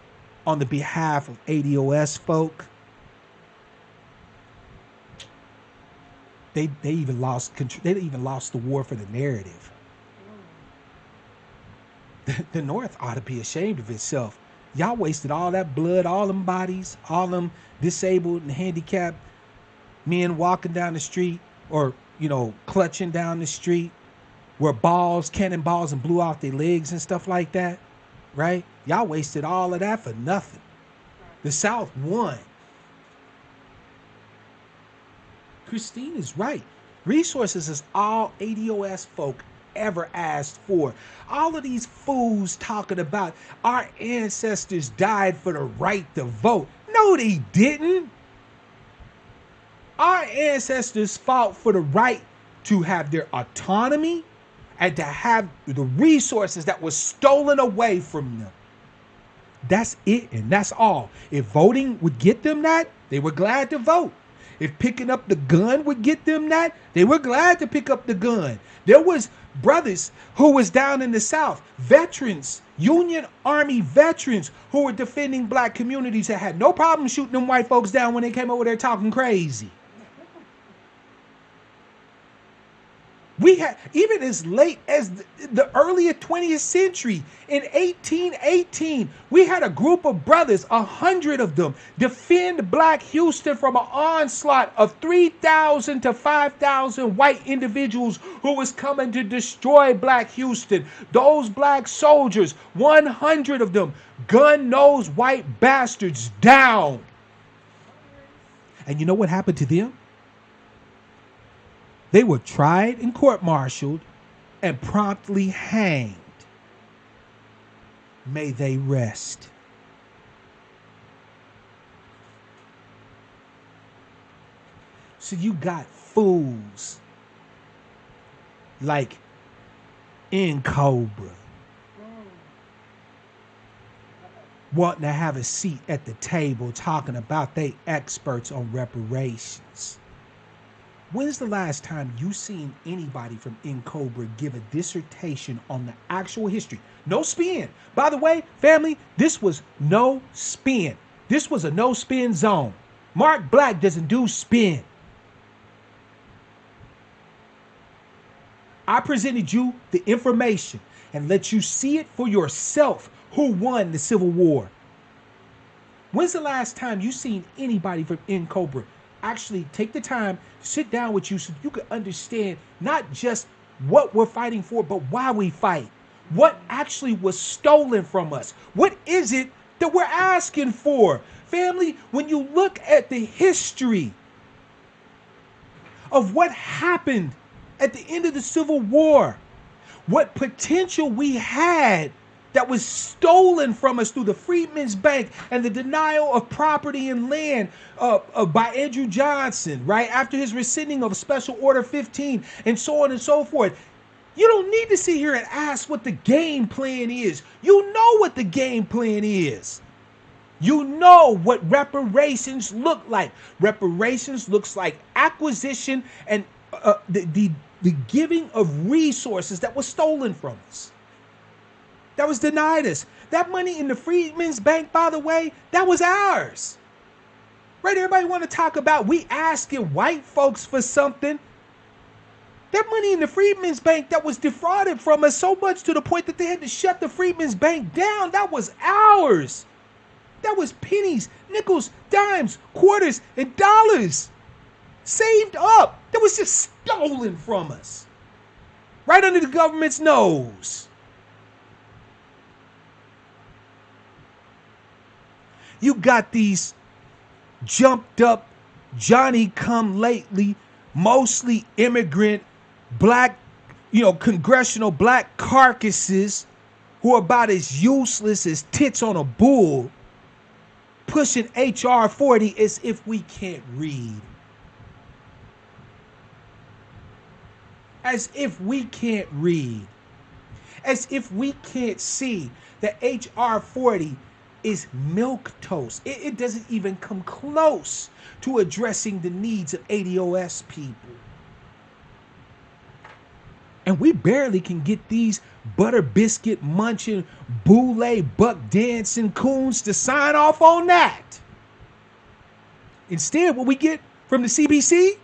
on the behalf of ATOS folk, they even lost control. They even lost the war for the narrative. The North ought to be ashamed of itself. Y'all wasted all that blood, all them bodies, all them disabled and handicapped men walking down the street or, clutching down the street where cannonballs and blew off their legs and stuff like that, right? Y'all wasted all of that for nothing. The South won. Christine is right. Resources is all ATOS folk ever asked for. All of these fools talking about our ancestors died for the right to vote. No, they didn't. Our ancestors fought for the right to have their autonomy and to have the resources that were stolen away from them. That's it, and that's all. If voting would get them that, they were glad to vote. If picking up the gun would get them that, they were glad to pick up the gun. There was brothers who was down in the South, veterans, Union Army veterans who were defending black communities that had no problem shooting them white folks down when they came over there talking crazy. We had, even as late as the earlier 20th century, in 1818, we had a group of brothers, 100 of them, defend Black Houston from an onslaught of 3,000 to 5,000 white individuals who was coming to destroy Black Houston. Those black soldiers, 100 of them, gun-nosed white bastards down. And you know what happened to them? They were tried and court-martialed and promptly hanged. May they rest. So you got fools like in Cobra wanting to have a seat at the table talking about they experts on reparations. When's the last time you seen anybody from In Cobra give a dissertation on the actual history? No spin. By the way, family, this was no spin. This was a no spin zone. Mark Black doesn't do spin. I presented you the information and let you see it for yourself who won the Civil War. When's the last time you seen anybody from In Cobra actually take the time to sit down with you so you can understand not just what we're fighting for, but why we fight? What actually was stolen from us? What is it that we're asking for? Family, when you look at the history of what happened at the end of the Civil War, what potential we had that was stolen from us through the Freedmen's Bank and the denial of property and land by Andrew Johnson, right? After his rescinding of Special Order 15 and so on and so forth. You don't need to sit here and ask what the game plan is. You know what the game plan is. You know what reparations look like. Reparations looks like acquisition and the giving of resources that was stolen from us, that was denied us. That money in the Freedmen's Bank, by the way, that was ours. Right? Everybody want to talk about we asking white folks for something. That money in the Freedmen's Bank that was defrauded from us so much to the point that they had to shut the Freedmen's Bank down, that was ours. That was pennies, nickels, dimes, quarters, and dollars saved up. That was just stolen from us. Right under the government's nose. You got these jumped up Johnny come lately, mostly immigrant black, congressional black carcasses who are about as useless as tits on a bull, pushing HR 40 as if we can't read. As if we can't read. As if we can't see that HR 40 is milquetoast. It doesn't even come close to addressing the needs of ATOS people. And we barely can get these butter biscuit munching, boule buck dancing coons to sign off on that. Instead, what we get from the CBC,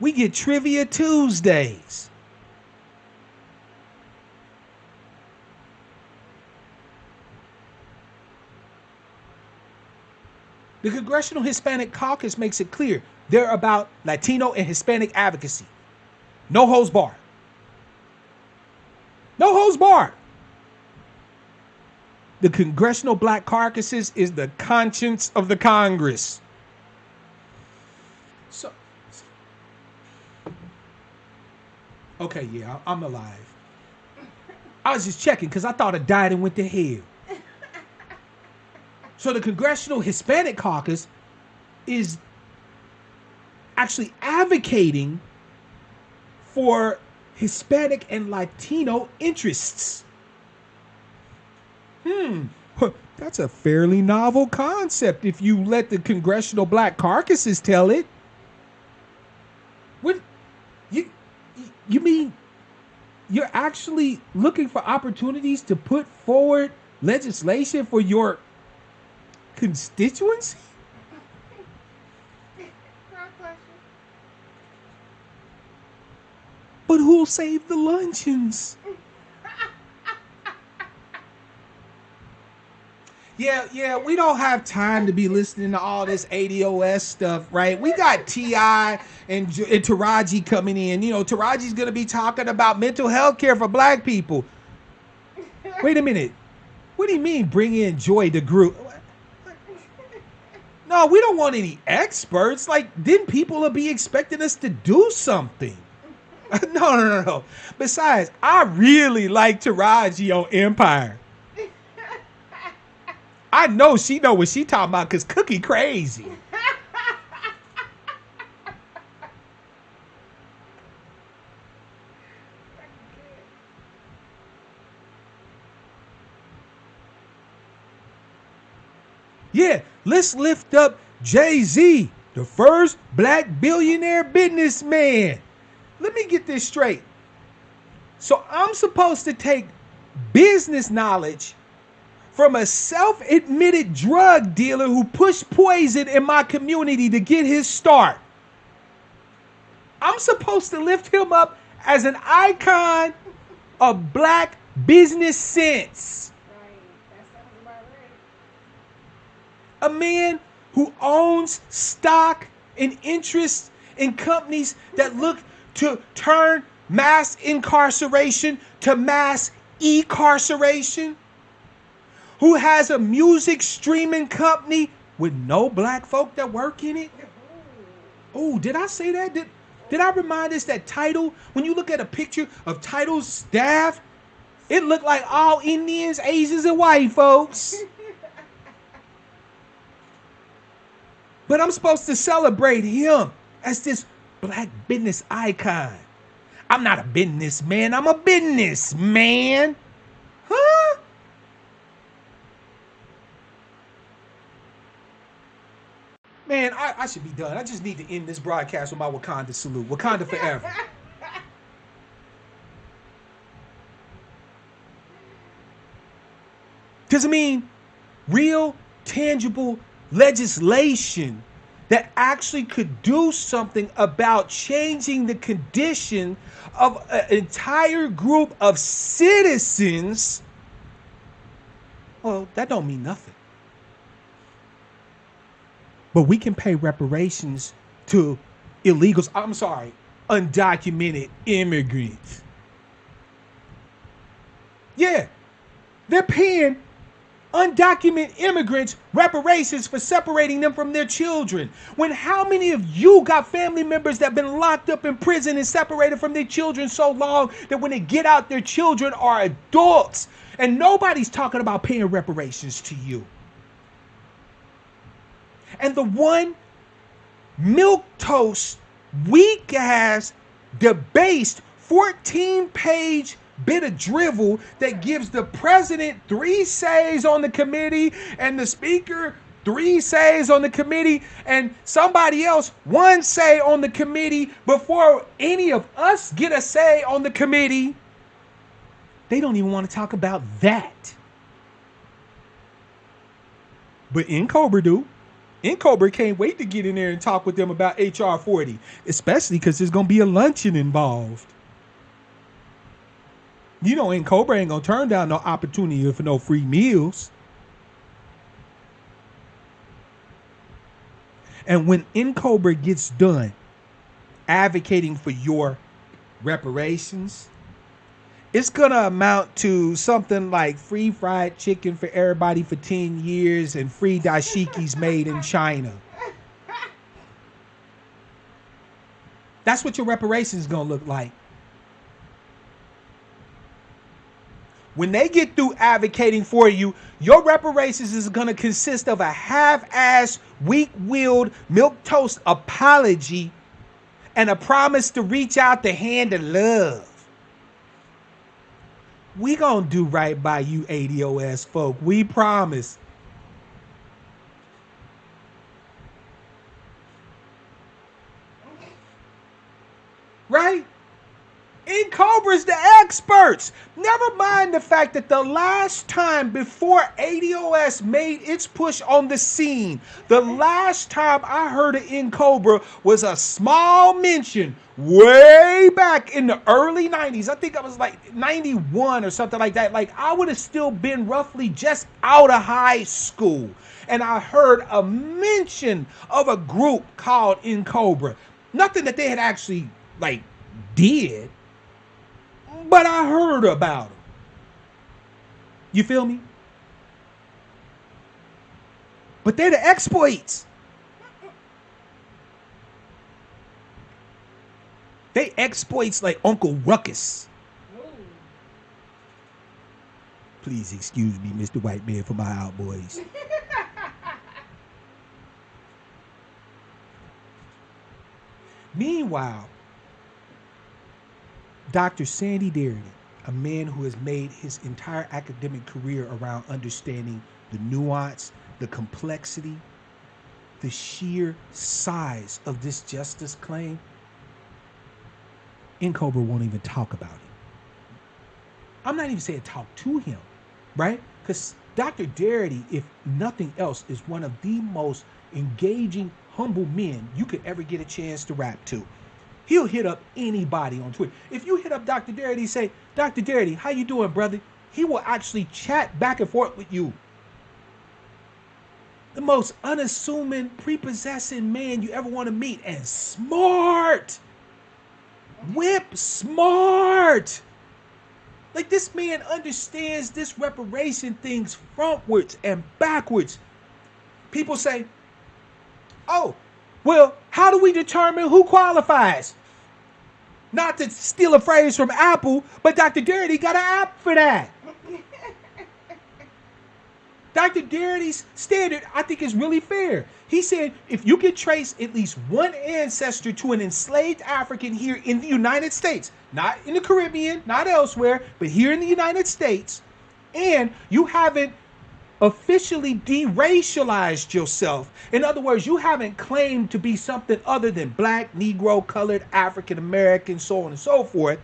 we get Trivia Tuesdays. The Congressional Hispanic Caucus makes it clear they're about Latino and Hispanic advocacy. No holds barred. No holds barred. The Congressional Black Caucuses is the conscience of the Congress. So, okay, yeah, I'm alive. I was just checking because I thought I died and went to hell. So the Congressional Hispanic Caucus is actually advocating for Hispanic and Latino interests. That's a fairly novel concept if you let the congressional black caucuses tell it. What you mean you're actually looking for opportunities to put forward legislation for your constituency? But who'll save the luncheons? Yeah, we don't have time to be listening to all this ATOS stuff, right? We got T.I. and Taraji coming in. You know, Taraji's going to be talking about mental health care for black people. Wait a minute. What do you mean bring in Joy the group? No, we don't want any experts. Like, then people will be expecting us to do something. No. Besides, I really like Taraji on Empire. I know she know what she talking about because Cookie crazy. Yeah, let's lift up Jay-Z, the first black billionaire businessman. Let me get this straight. So I'm supposed to take business knowledge from a self-admitted drug dealer who pushed poison in my community to get his start. I'm supposed to lift him up as an icon of black business sense. Right. That sounds about right. A man who owns stock and interests in companies that look to turn mass incarceration to mass e-carceration, who has a music streaming company with no black folk that work in it. Oh, did I say that? Did I remind us that Tidal, when you look at a picture of Tidal's staff, it looked like all Indians, Asians, and white folks. But I'm supposed to celebrate him as this black business icon. I'm not a businessman, I'm a businessman. Huh? Man, I should be done. I just need to end this broadcast with my Wakanda salute. Wakanda forever. Because, I mean, real, tangible legislation that actually could do something about changing the condition of an entire group of citizens, well, that don't mean nothing. But we can pay reparations to illegals. I'm sorry, undocumented immigrants. Yeah, they're paying undocumented immigrants reparations for separating them from their children. When how many of you got family members that have been locked up in prison and separated from their children so long that when they get out, their children are adults, and nobody's talking about paying reparations to you? And the one milquetoast, weak ass, debased 14-page bit of drivel that gives the president 3 says on the committee and the speaker 3 says on the committee and somebody else 1 say on the committee before any of us get a say on the committee. They don't even want to talk about that. But Cobra do. Cobra can't wait to get in there and talk with them about HR 40, especially because there's going to be a luncheon involved. You know, Cobra ain't going to turn down no opportunity for no free meals. And when Cobra gets done advocating for your reparations, it's going to amount to something like free fried chicken for everybody for 10 years and free dashikis made in China. That's what your reparations is going to look like. When they get through advocating for you, your reparations is going to consist of a half-ass, weak-willed, milquetoast apology and a promise to reach out the hand of love. We gonna do right by you ATOS folk. We promise. Right? In Cobra's the experts. Never mind the fact that the last time before ATOS made its push on the scene, the last time I heard of In Cobra was a small mention way back in the early 90s. I think I was like 91 or something like that. Like I would have still been roughly just out of high school. And I heard a mention of a group called In Cobra. Nothing that they had actually like did, but I heard about them. You feel me? But they're the exploits. They exploits like Uncle Ruckus. Please excuse me, Mr. White Man, for my out boys. Meanwhile, Dr. Sandy Darity, a man who has made his entire academic career around understanding the nuance, the complexity, the sheer size of this justice claim, In Cobra won't even talk about it. I'm not even saying talk to him, right? Because Dr. Darity, if nothing else, is one of the most engaging, humble men you could ever get a chance to rap to. He'll hit up anybody on Twitter. If you hit up Dr. Darity, say, Dr. Darity, how you doing, brother? He will actually chat back and forth with you. The most unassuming, prepossessing man you ever want to meet, and smart. Whip smart. Like this man understands this reparation things frontwards and backwards. People say, oh, well, how do we determine who qualifies? Not to steal a phrase from Apple, but Dr. Darity got an app for that. Dr. Darity's standard, I think, is really fair. He said if you can trace at least one ancestor to an enslaved African here in the United States, not in the Caribbean, not elsewhere, but here in the United States, and you haven't officially deracialized yourself. In other words, you haven't claimed to be something other than black, Negro, colored, African American, so on and so forth,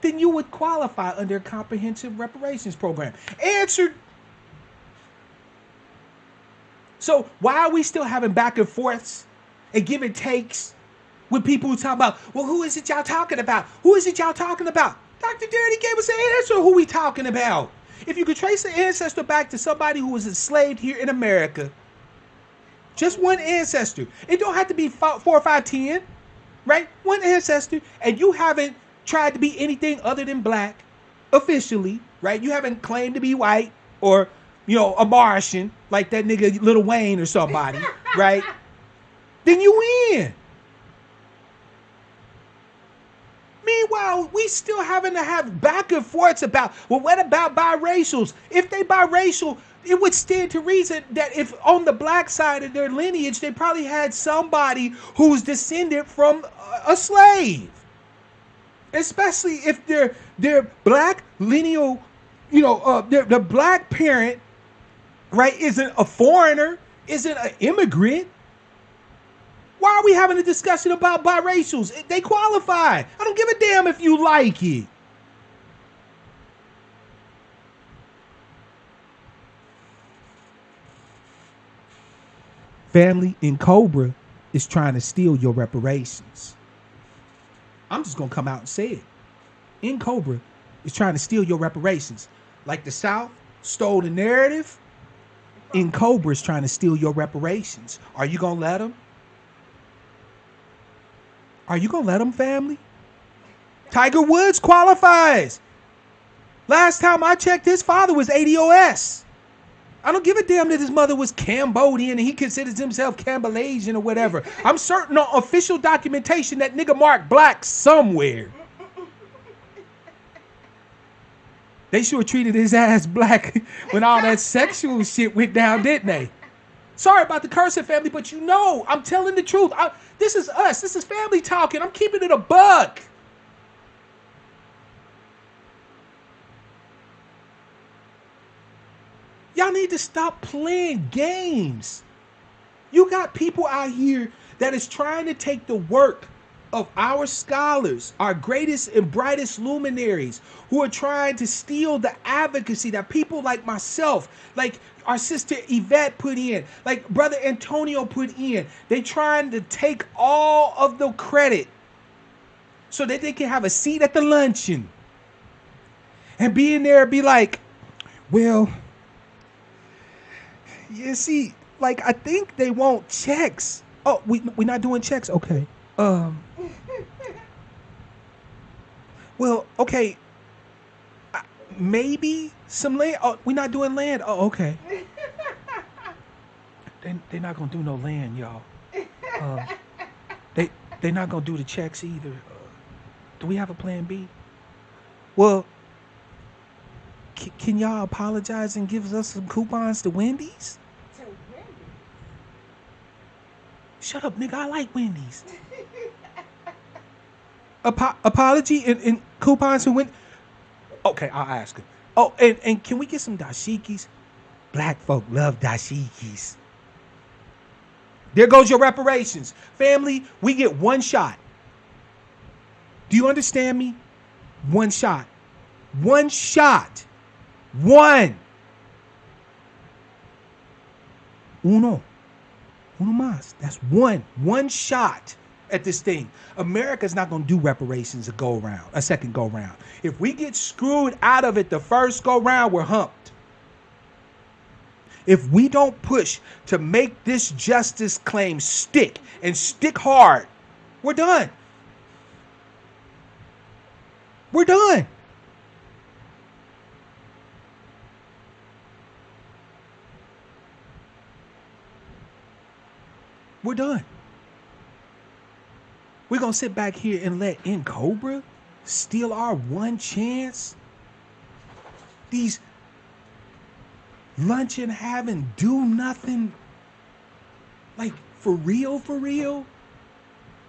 then you would qualify under a comprehensive reparations program. Answered. So why are we still having back and forths and give and takes with people who talk about, well, who is it y'all talking about? Who is it y'all talking about? Dr. Darity gave us an answer who we talking about. If you could trace an ancestor back to somebody who was enslaved here in America, just one ancestor. It don't have to be 4 or 5, 10, right? One ancestor, and you haven't tried to be anything other than black officially, right? You haven't claimed to be white or, you know, a Martian like that nigga Lil Wayne or somebody, right? Then you win. Meanwhile, we still having to have back and forths about, well, what about biracials? If they biracial, it would stand to reason that if on the black side of their lineage, they probably had somebody who's descended from a slave. Especially if their black lineal, you know, the black parent, right, isn't a foreigner, isn't an immigrant. Why are we having a discussion about biracials? They qualify. I don't give a damn if you like it. Family in Cobra is trying to steal your reparations. I'm just going to come out and say it. In Cobra is trying to steal your reparations. Like the South stole the narrative, In Cobra is trying to steal your reparations. Are you going to let them? Are you going to let them, family? Tiger Woods qualifies. Last time I checked, his father was ATOS. I don't give a damn that his mother was Cambodian and he considers himself Cambodian or whatever. I'm certain on official documentation that nigga Mark Black somewhere. They sure treated his ass black when all that sexual shit went down, didn't they? Sorry about the cursing, family, but you know, I'm telling the truth. This is us. This is family talking. I'm keeping it a buck. Y'all need to stop playing games. You got people out here that is trying to take the work of our scholars, our greatest and brightest luminaries, who are trying to steal the advocacy that people like myself, like our sister Yvette put in, like brother Antonio put in. They trying to take all of the credit so that they can have a seat at the luncheon and be in there and be like, well, you see, like I think they want checks. Oh, we're not doing checks. Okay. Well, okay. Maybe some land. Oh, we're not doing land. Oh, okay. They're not gonna do no land, y'all. Uh, they're not gonna do the checks either. Do we have a plan B? Well, can y'all apologize and give us some coupons to Wendy's? To Wendy's. Shut up, nigga. I like Wendy's. Apology and coupons to Wendy's. Okay, I'll ask him. Oh, and can we get some dashikis? Black folk love dashikis. There goes your reparations. Family, we get one shot. Do you understand me? One shot. One shot. One. Uno. Uno más. That's one. One shot at this thing. America's not going to do reparations a second go round. If we get screwed out of it the first go round, we're humped. If we don't push to make this justice claim stick and stick hard, we're done. We're done. We're done. We're going to sit back here and let N Cobra steal our one chance? These luncheon having do nothing, like for real,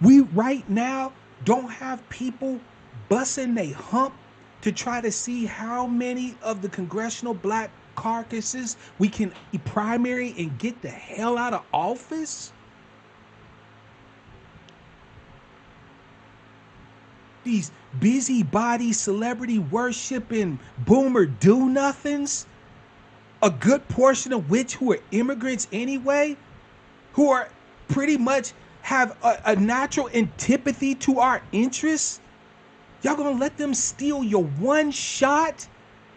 we right now don't have people busting they hump to try to see how many of the congressional black caucuses we can primary and get the hell out of office. These busybody celebrity worshiping boomer do nothings, a good portion of which who are immigrants anyway, who are pretty much have a natural antipathy to our interests. Y'all gonna let them steal your one shot,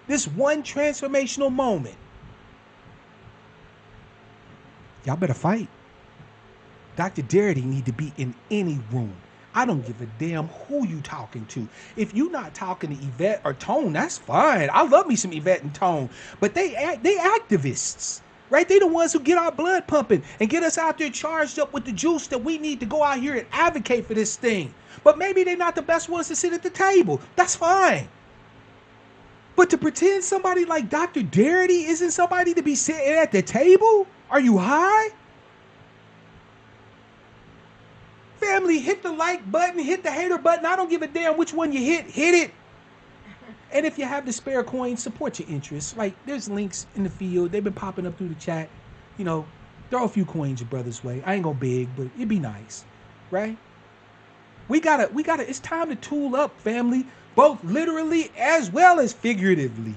this one transformational moment? Y'all better fight. Dr. Darity need to be in any room. I don't give a damn who you talking to. If you not talking to Yvette or Tone, that's fine. I love me some Yvette and Tone, but they activists, right? They the ones who get our blood pumping and get us out there charged up with the juice that we need to go out here and advocate for this thing. But maybe they're not the best ones to sit at the table. That's fine. But to pretend somebody like Dr. Darity isn't somebody to be sitting at the table? Are you high? Family, hit the like button, hit the hater button. I don't give a damn which one you hit it. And if you have the spare coin, support your interests. Like, there's links in the field. They've been popping up through the chat. You know, throw a few coins your brother's way. I ain't gonna beg, but it'd be nice, right? We gotta, it's time to tool up, family, both literally as well as figuratively.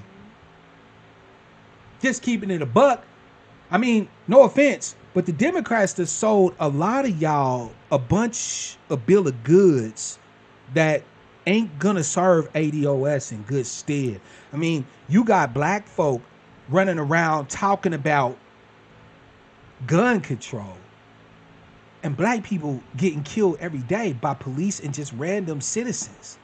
Just keeping it a buck. I mean, no offense, but the Democrats that sold a lot of y'all a bunch of bill of goods that ain't gonna serve ATOS in good stead. I mean, you got black folk running around talking about gun control and black people getting killed every day by police and just random citizens.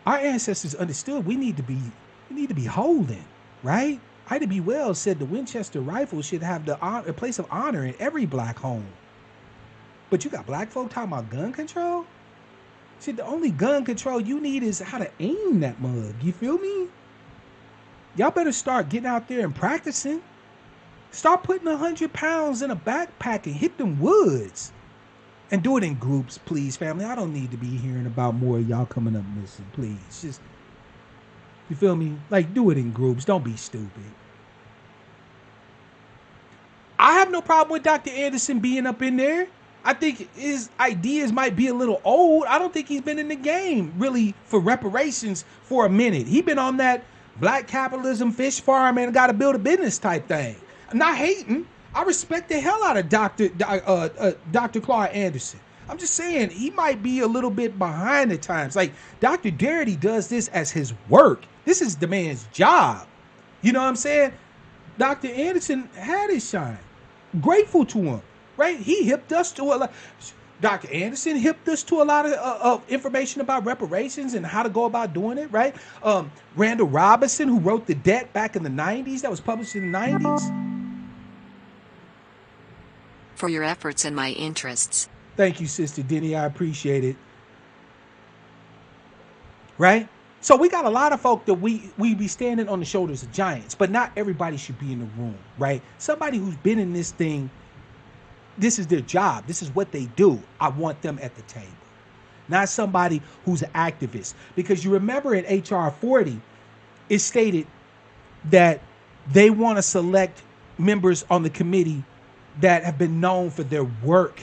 Our ancestors understood we need to be holding, right? Ida B. Wells said the Winchester rifle should have a place of honor in every black home. But you got black folk talking about gun control? See, the only gun control you need is how to aim that mug. You feel me? Y'all better start getting out there and practicing. Start putting 100 pounds in a backpack and hit them woods. And do it in groups, please, family. I don't need to be hearing about more of y'all coming up missing, please. Just, you feel me? Like, do it in groups. Don't be stupid. I have no problem with Dr. Anderson being up in there. I think his ideas might be a little old. I don't think he's been in the game really for reparations for a minute. He's been on that black capitalism fish farm and got to build a business type thing. I'm not hating. I respect the hell out of Dr. Claude Anderson. I'm just saying he might be a little bit behind at times. Like Dr. Darity does this as his work. This is the man's job. You know what I'm saying? Dr. Anderson had his shine. Grateful to him, right? He hipped us to a lot. Dr. Anderson hipped us to a lot of information about reparations and how to go about doing it, right? Randall Robinson, who wrote The Debt back in the 90s, that was published in the 90s. For your efforts and my interests. Thank you, Sister Denny. I appreciate it. Right? So we got a lot of folk that we be standing on the shoulders of giants, but not everybody should be in the room, right? Somebody who's been in this thing, this is their job. This is what they do. I want them at the table. Not somebody who's an activist. Because you remember in HR 40, it stated that they want to select members on the committee that have been known for their work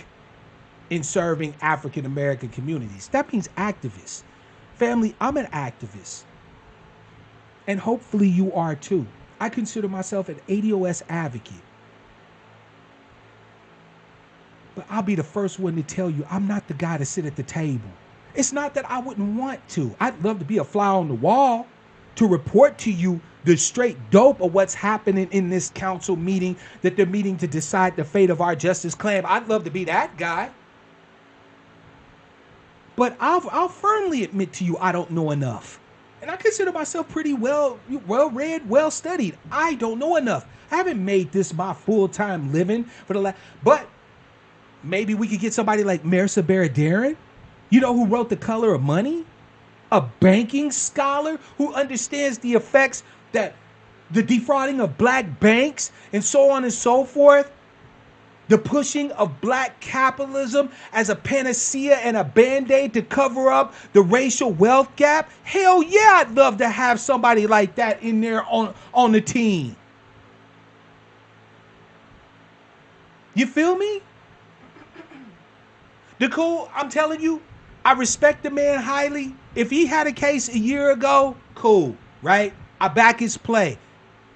in serving African American communities. That means activists. Family, I'm an activist. And hopefully you are too. I consider myself an ATOS advocate. But I'll be the first one to tell you I'm not the guy to sit at the table. It's not that I wouldn't want to. I'd love to be a fly on the wall to report to you the straight dope of what's happening in this council meeting that they're meeting to decide the fate of our justice claim. I'd love to be that guy. But I'll firmly admit to you I don't know enough. And I consider myself pretty well read, well studied. I don't know enough. I haven't made this my full-time living for the last, but maybe we could get somebody like Marissa Baradarin, you know, who wrote The Color of Money, a banking scholar who understands the effects that the defrauding of black banks and so on and so forth, the pushing of black capitalism as a panacea and a band-aid to cover up the racial wealth gap. Hell yeah, I'd love to have somebody like that in there on the team. You feel me? Nicole, I'm telling you, I respect the man highly. If he had a case a year ago, cool, right? I back his play.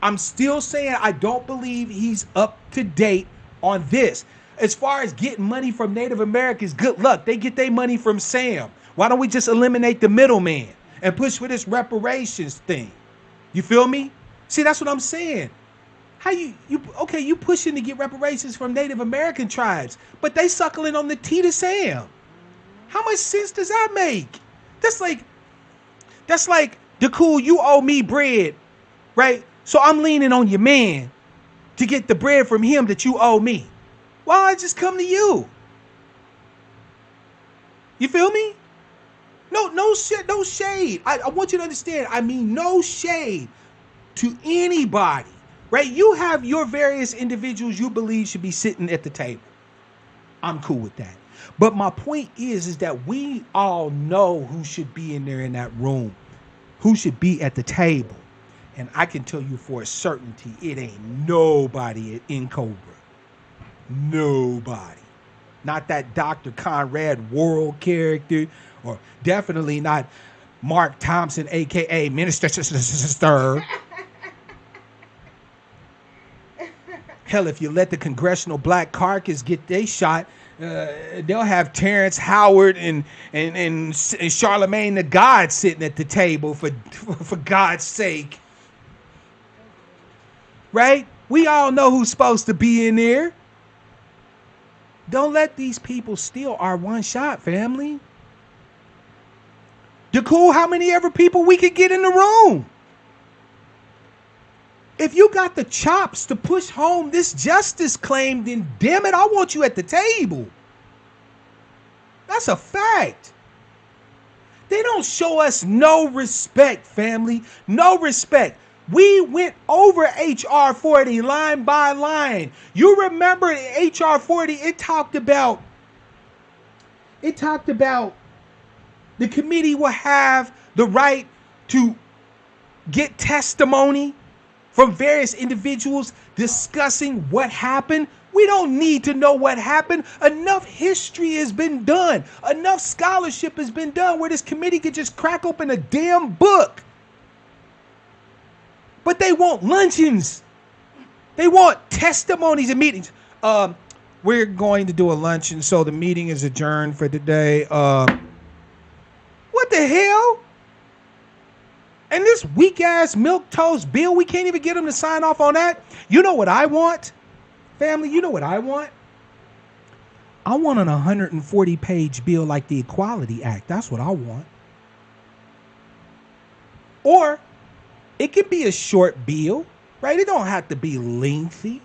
I'm still saying I don't believe he's up to date on this. As far as getting money from Native Americans, good luck. They get their money from Sam. Why don't we just eliminate the middleman and push for this reparations thing? You feel me? See, that's what I'm saying. How you pushing to get reparations from Native American tribes, but they suckling on the tea to Sam. How much sense does that make? That's like DeCool, you owe me bread, right? So I'm leaning on your man to get the bread from him that you owe me. Why don't I just come to you? You feel me? No shade. I want you to understand. I mean, no shade to anybody, right? You have your various individuals you believe should be sitting at the table. I'm cool with that. But my point is that we all know who should be in there in that room, who should be at the table. And I can tell you for a certainty, it ain't nobody in Cobra. Nobody. Not that Dr. Conrad Worrell character, or definitely not Mark Thompson, a.k.a. Minister Stir. Hell, if you let the Congressional Black Caucus get they shot, they'll have Terrence Howard and Charlemagne the God sitting at the table for God's sake. Right? We all know who's supposed to be in there. Don't let these people steal our one shot, family. DeCool, how many ever people we could get in the room? If you got the chops to push home this justice claim, then damn it, I want you at the table. That's a fact. They don't show us no respect, family. No respect. We went over HR 40 line by line. You remember HR 40, it talked about the committee will have the right to get testimony from various individuals discussing what happened. We don't need to know what happened. Enough history has been done. Enough scholarship has been done where this committee could just crack open a damn book. But they want luncheons. They want testimonies and meetings. We're going to do a luncheon, so the meeting is adjourned for today. What the hell? And this weak ass milk toast bill, we can't even get them to sign off on that. You know what I want? Family, you know what I want? I want an 140-page bill like the Equality Act. That's what I want. Or it could be a short bill, right? It don't have to be lengthy.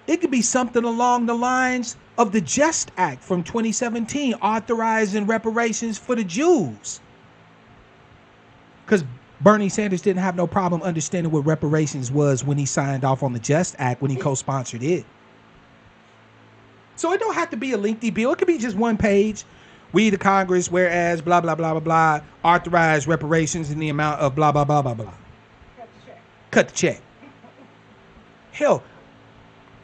It could be something along the lines of the JUST Act from 2017, authorizing reparations for the Jews. Because Bernie Sanders didn't have no problem understanding what reparations was when he signed off on the JUST Act, when he co-sponsored it. So it don't have to be a lengthy bill. It could be just one page. We, the Congress, whereas blah, blah, blah, blah, blah, authorize reparations in the amount of blah, blah, blah, blah, blah. Cut the check. Cut the check. Hell,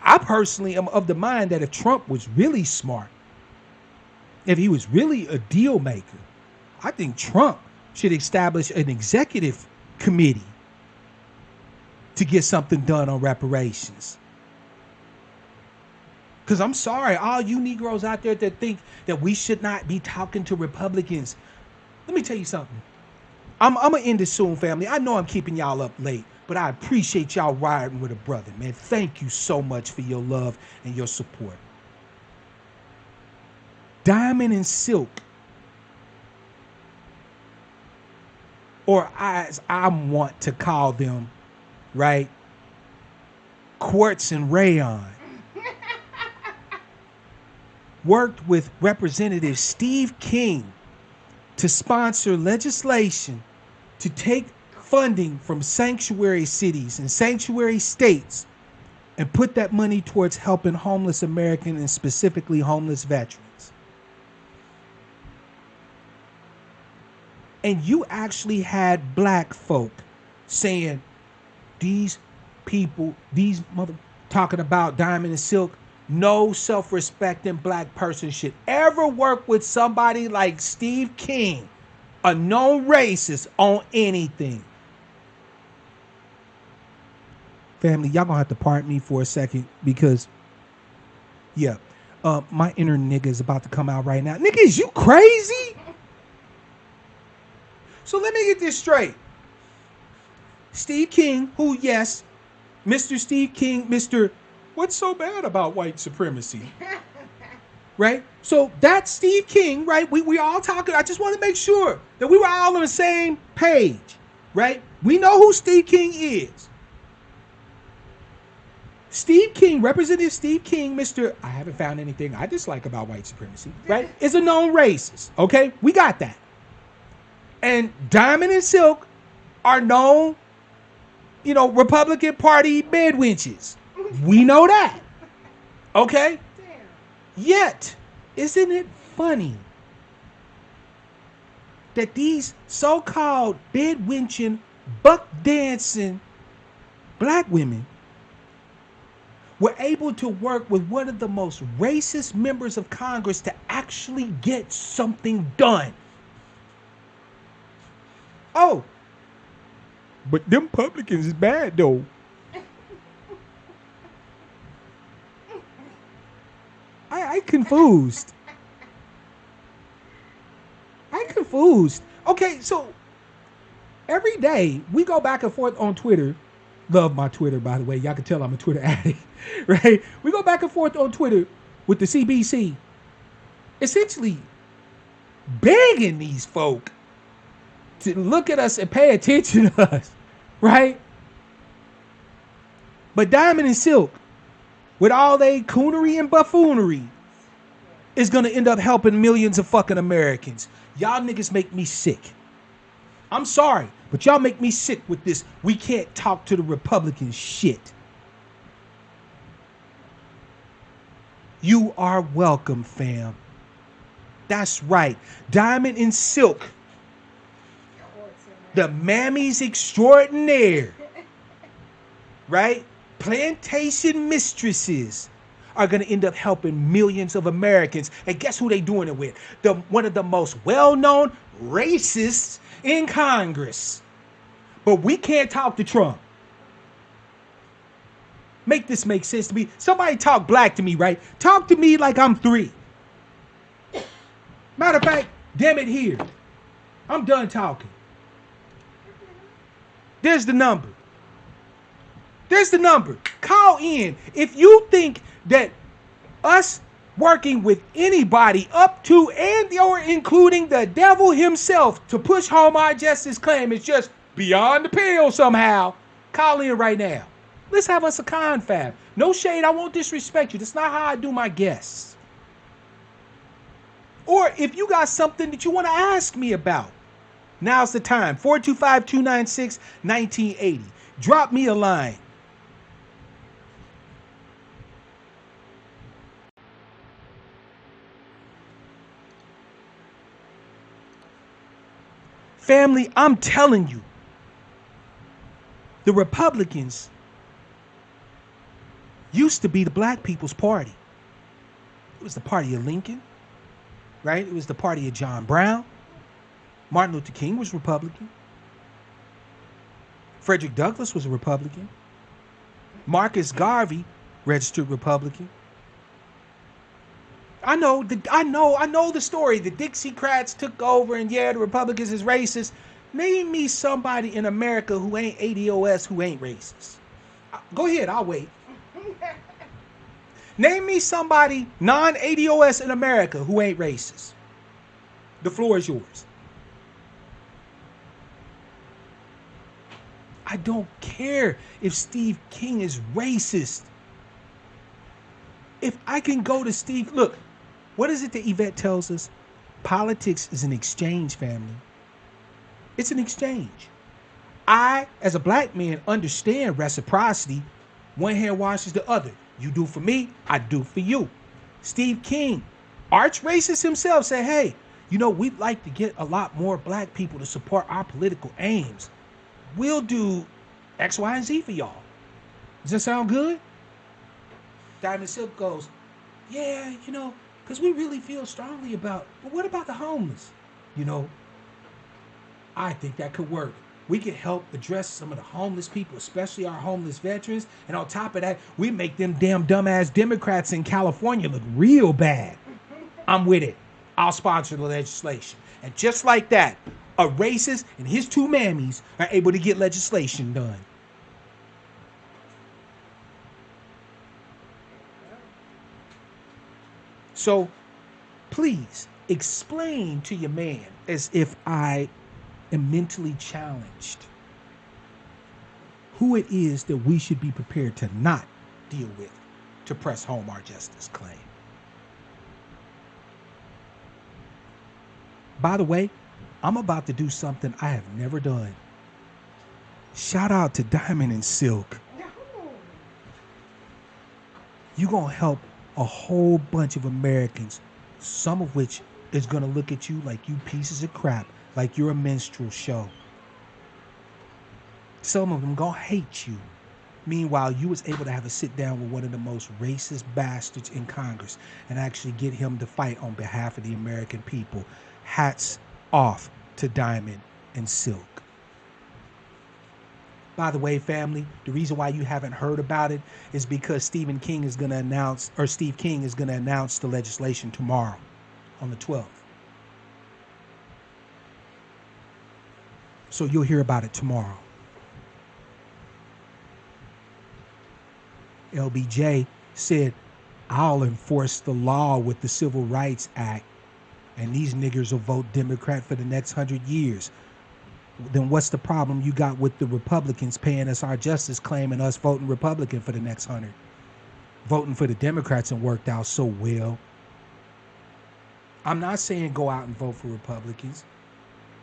I personally am of the mind that if Trump was really smart, if he was really a deal maker, I think Trump should establish an executive committee to get something done on reparations. Because I'm sorry, all you Negroes out there that think that we should not be talking to Republicans. Let me tell you something. I'm going to end this soon, family. I know I'm keeping y'all up late, but I appreciate y'all riding with a brother, man. Thank you so much for your love and your support. Diamond and Silk, or as I want to call them, right? Quartz and Rayon, worked with Representative Steve King to sponsor legislation to take funding from sanctuary cities and sanctuary states and put that money towards helping homeless Americans and specifically homeless veterans. And you actually had black folk saying, these people, these mother talking about Diamond and Silk, no self-respecting black person should ever work with somebody like Steve King, a known racist, on anything. Family, y'all gonna have to pardon me for a second because, yeah, my inner nigga is about to come out right now. Nigga, is you crazy? So let me get this straight. Steve King, who, yes, Mr. Steve King, Mr. What's so bad about white supremacy? Right? So that's Steve King, right? We all talking. I just want to make sure that we were all on the same page, right? We know who Steve King is. Steve King, Representative Steve King, Mr. I haven't found anything I dislike about white supremacy, right? Is a known racist, okay? We got that. And Diamond and Silk are known, Republican Party bedwenches. We know that. Okay? Damn. Yet, isn't it funny that these so-called bedwenching, buck-dancing black women were able to work with one of the most racist members of Congress to actually get something done? Oh, but them publicans is bad, though. I confused. Okay, so every day we go back and forth on Twitter. Love my Twitter, by the way. Y'all can tell I'm a Twitter addict, right? We go back and forth on Twitter with the CBC, essentially begging these folk to look at us and pay attention to us, right? But Diamond and Silk, with all they coonery and buffoonery, is going to end up helping millions of fucking Americans. Y'all niggas make me sick. I'm sorry, but y'all make me sick with this. We can't talk to the Republicans shit. You are welcome, fam. That's right. Diamond and Silk, the mammies extraordinaire, right? Plantation mistresses are going to end up helping millions of Americans. And guess who they doing it with? One of the most well-known racists in Congress. But we can't talk to Trump. Make this make sense to me. Somebody talk black to me, right? Talk to me like I'm 3. Matter of fact, damn it here. I'm done talking. There's the number. There's the number. Call in. If you think that us working with anybody up to and or including the devil himself to push home our justice claim is just beyond the pale somehow, call in right now. Let's have us a confab. No shade, I won't disrespect you. That's not how I do my guests. Or if you got something that you want to ask me about, now's the time. 425-296-1980. Drop me a line. Family, I'm telling you, the Republicans used to be the black people's party. It was the party of Lincoln, right? It was the party of John Brown. Martin Luther King was Republican. Frederick Douglass was a Republican. Marcus Garvey, registered Republican. I know the story. The Dixiecrats took over and yeah, the Republicans is racist. Name me somebody in America who ain't ATOS who ain't racist. Go ahead, I'll wait. Name me somebody non-ATOS in America who ain't racist. The floor is yours. I don't care if Steve King is racist. If I can go to Steve, look, what is it that Yvette tells us? Politics is an exchange, family. It's an exchange. I, as a black man, understand reciprocity. One hand washes the other. You do for me, I do for you. Steve King, arch racist himself, said, hey, we'd like to get a lot more black people to support our political aims. We'll do X, Y, and Z for y'all. Does that sound good? Diamond Silk goes, yeah, because we really feel strongly about, but what about the homeless? I think that could work. We could help address some of the homeless people, especially our homeless veterans. And on top of that, we make them damn dumbass Democrats in California look real bad. I'm with it. I'll sponsor the legislation. And just like that, a racist and his 2 mammies are able to get legislation done. So please explain to your man as if I am mentally challenged who it is that we should be prepared to not deal with to press home our justice claim. By the way, I'm about to do something I have never done. Shout out to Diamond and Silk. You're going to help a whole bunch of Americans, some of which is going to look at you like you pieces of crap, like you're a minstrel show. Some of them going to hate you. Meanwhile, you was able to have a sit down with one of the most racist bastards in Congress and actually get him to fight on behalf of the American people. Hats off to Diamond and Silk. By the way, family, the reason why you haven't heard about it is because Steve King is going to announce the legislation tomorrow on the 12th. So you'll hear about it tomorrow. LBJ said, I'll enforce the law with the Civil Rights Act, and these niggers will vote Democrat for the next 100 years. Then what's the problem you got with the Republicans paying us our justice claim and us voting Republican for the next 100? Voting for the Democrats and worked out so well. I'm not saying go out and vote for Republicans,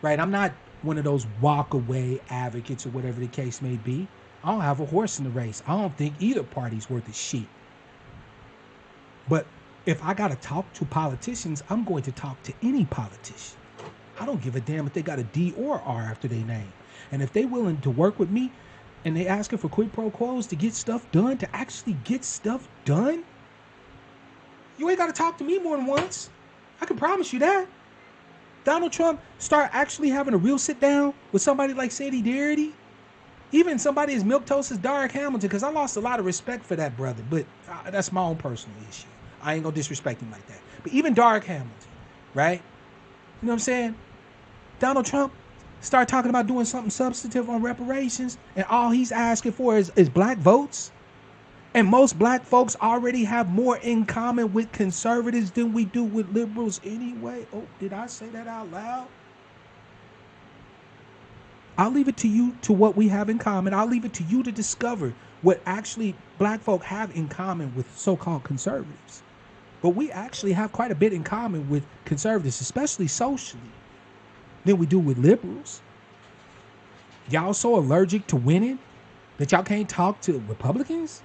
right? I'm not one of those walk away advocates or whatever the case may be. I don't have a horse in the race. I don't think either party's worth a shit. But if I got to talk to politicians, I'm going to talk to any politician. I don't give a damn if they got a D or R after their name. And if they willing to work with me and they asking for quid pro quos to get stuff done, to actually get stuff done, you ain't got to talk to me more than once. I can promise you that. Donald Trump start actually having a real sit down with somebody like Sadie Darity, even somebody as milquetoast as Derek Hamilton, because I lost a lot of respect for that brother, but that's my own personal issue. I ain't gonna disrespect him like that. But even Derek Hamilton, right? You know what I'm saying? Donald Trump start talking about doing something substantive on reparations, and all he's asking for is black votes. And most black folks already have more in common with conservatives than we do with liberals anyway. Oh, did I say that out loud? I'll leave it to you to what we have in common. I'll leave it to you to discover what actually black folk have in common with so-called conservatives. But we actually have quite a bit in common with conservatives, especially socially, than we do with liberals. Y'all so allergic to winning that y'all can't talk to Republicans?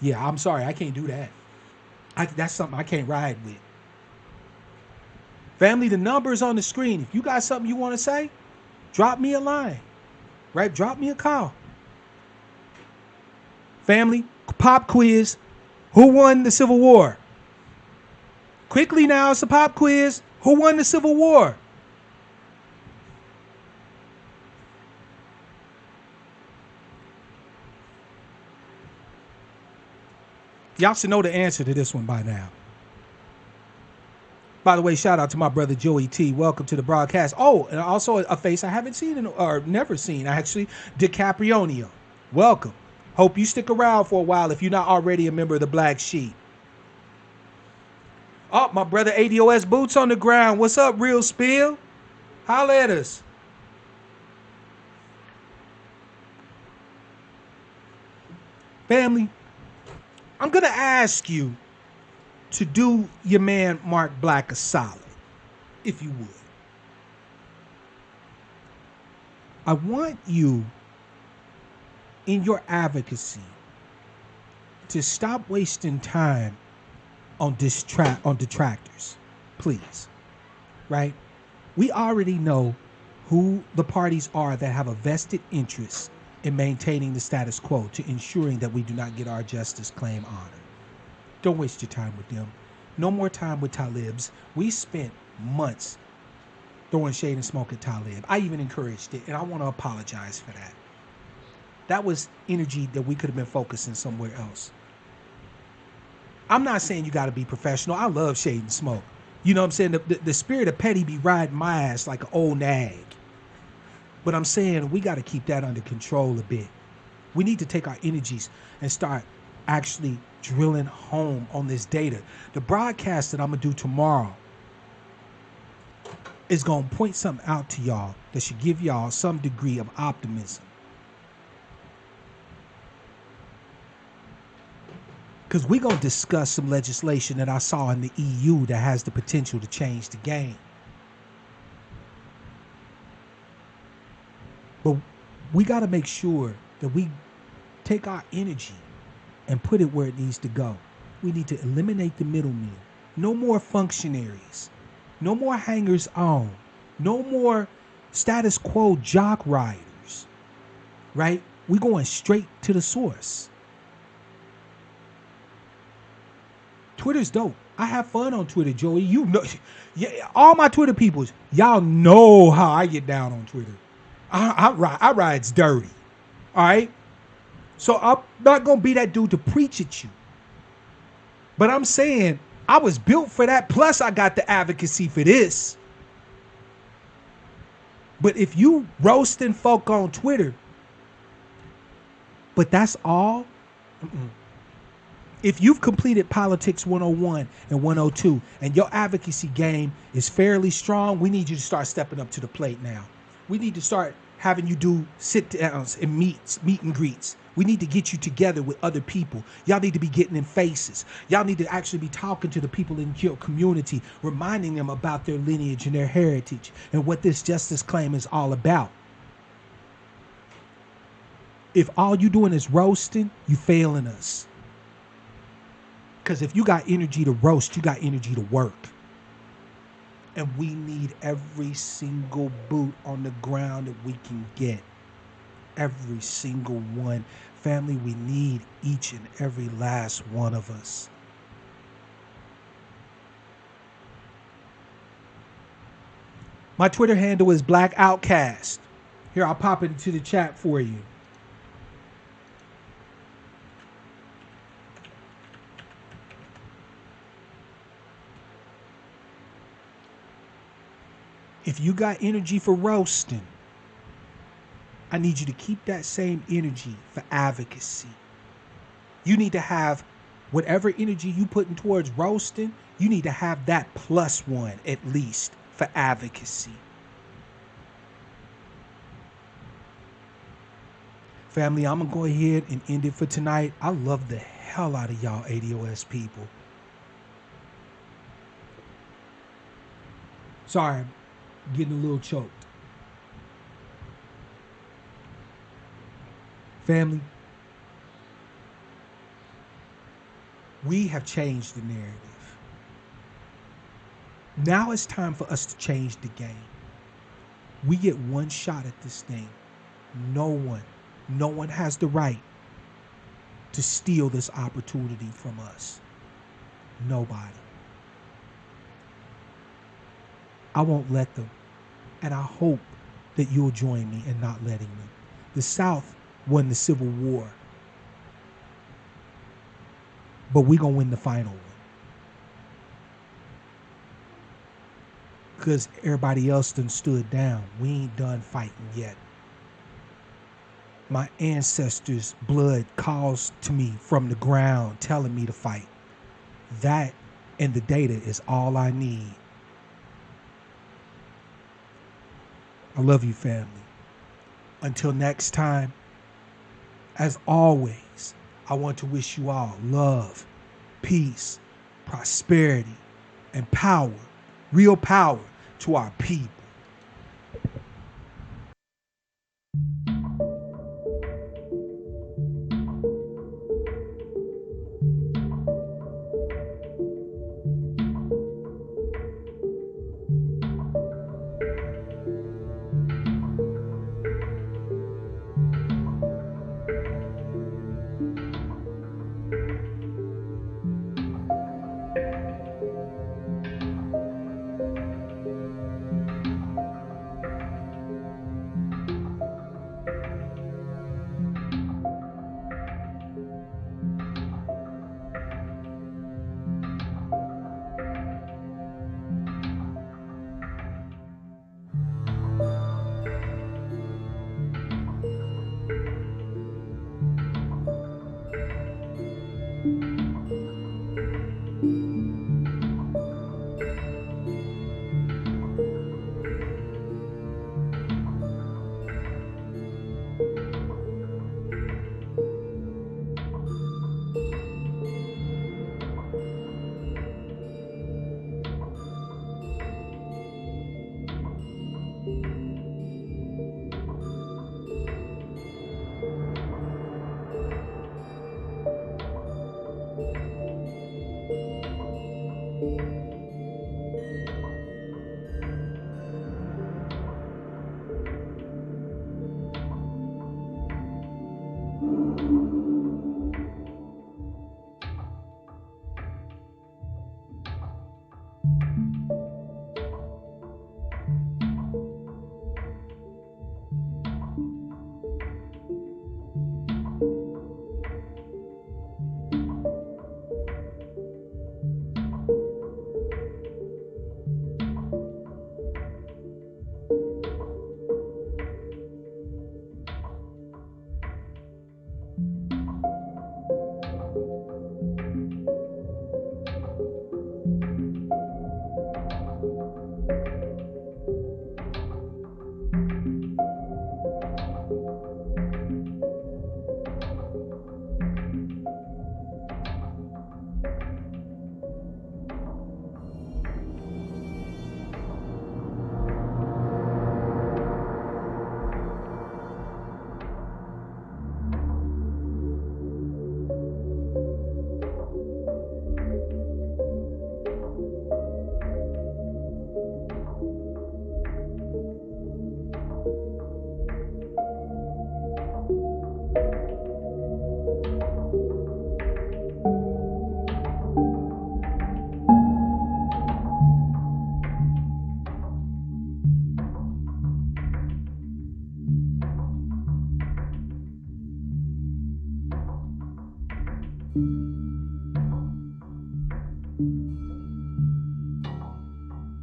Yeah, I'm sorry, I can't do that. That's something I can't ride with. Family, the number is on the screen. If you got something you want to say, drop me a line, right? Drop me a call. Family, pop quiz. Who won the Civil War? Quickly now, it's a pop quiz. Who won the Civil War? Y'all should know the answer to this one by now. By the way, shout out to my brother Joey T. Welcome to the broadcast. Oh, and also a face I haven't seen or never seen, actually, DiCaprio. Welcome. Hope you stick around for a while if you're not already a member of the Black Sheep. Oh, my brother ATOS Boots on the ground. What's up, Real Spill? Holla at us. Family, I'm going to ask you to do your man Mark Black a solid, if you would. I want you, in your advocacy, to stop wasting time on detractors, please. Right? We already know who the parties are that have a vested interest in maintaining the status quo, to ensuring that we do not get our justice claim honored. Don't waste your time with them. No more time with Talibs. We spent months throwing shade and smoke at Talib. I even encouraged it, and I want to apologize for that. That was energy that we could have been focusing somewhere else. I'm not saying you got to be professional. I love shade and smoke. You know what I'm saying? The spirit of petty be riding my ass like an old nag. But I'm saying we got to keep that under control a bit. We need to take our energies and start actually drilling home on this data. The broadcast that I'm going to do tomorrow is going to point something out to y'all that should give y'all some degree of optimism. Because we're going to discuss some legislation that I saw in the EU that has the potential to change the game. But we got to make sure that we take our energy and put it where it needs to go. We need to eliminate the middlemen. No more functionaries. No more hangers on. No more status quo jock riders. Right? We're going straight to the source. Twitter's dope. I have fun on Twitter, Joey. You know, yeah, all my Twitter peoples, y'all know how I get down on Twitter. I ride's dirty. All right? So I'm not going to be that dude to preach at you. But I'm saying I was built for that. Plus, I got the advocacy for this. But if you roasting folk on Twitter, but that's all, if you've completed Politics 101 and 102 and your advocacy game is fairly strong, we need you to start stepping up to the plate now. We need to start having you do sit downs and meet and greets. We need to get you together with other people. Y'all need to be getting in faces. Y'all need to actually be talking to the people in your community, reminding them about their lineage and their heritage and what this justice claim is all about. If all you doing is roasting, you failing us. Because if you got energy to roast, you got energy to work. And we need every single boot on the ground that we can get. Every single one. Family, we need each and every last one of us. My Twitter handle is Black Outcast. Here, I'll pop it into the chat for you. If you got energy for roasting, I need you to keep that same energy for advocacy. You need to have whatever energy you putting towards roasting, you need to have that plus one at least for advocacy. Family, I'm going to go ahead and end it for tonight. I love the hell out of y'all ATOS people. Sorry, I'm getting a little choked. Family, we have changed the narrative. Now it's time for us to change the game. We get one shot at this thing. No one has the right to steal this opportunity from us. Nobody. I won't let them. And I hope that you'll join me in not letting them. The South won the Civil War. But we're going to win the final one. Because everybody else done stood down. We ain't done fighting yet. My ancestors' blood calls to me from the ground telling me to fight. That and the data is all I need. I love you, family. Until next time, as always, I want to wish you all love, peace, prosperity, and power, real power to our people.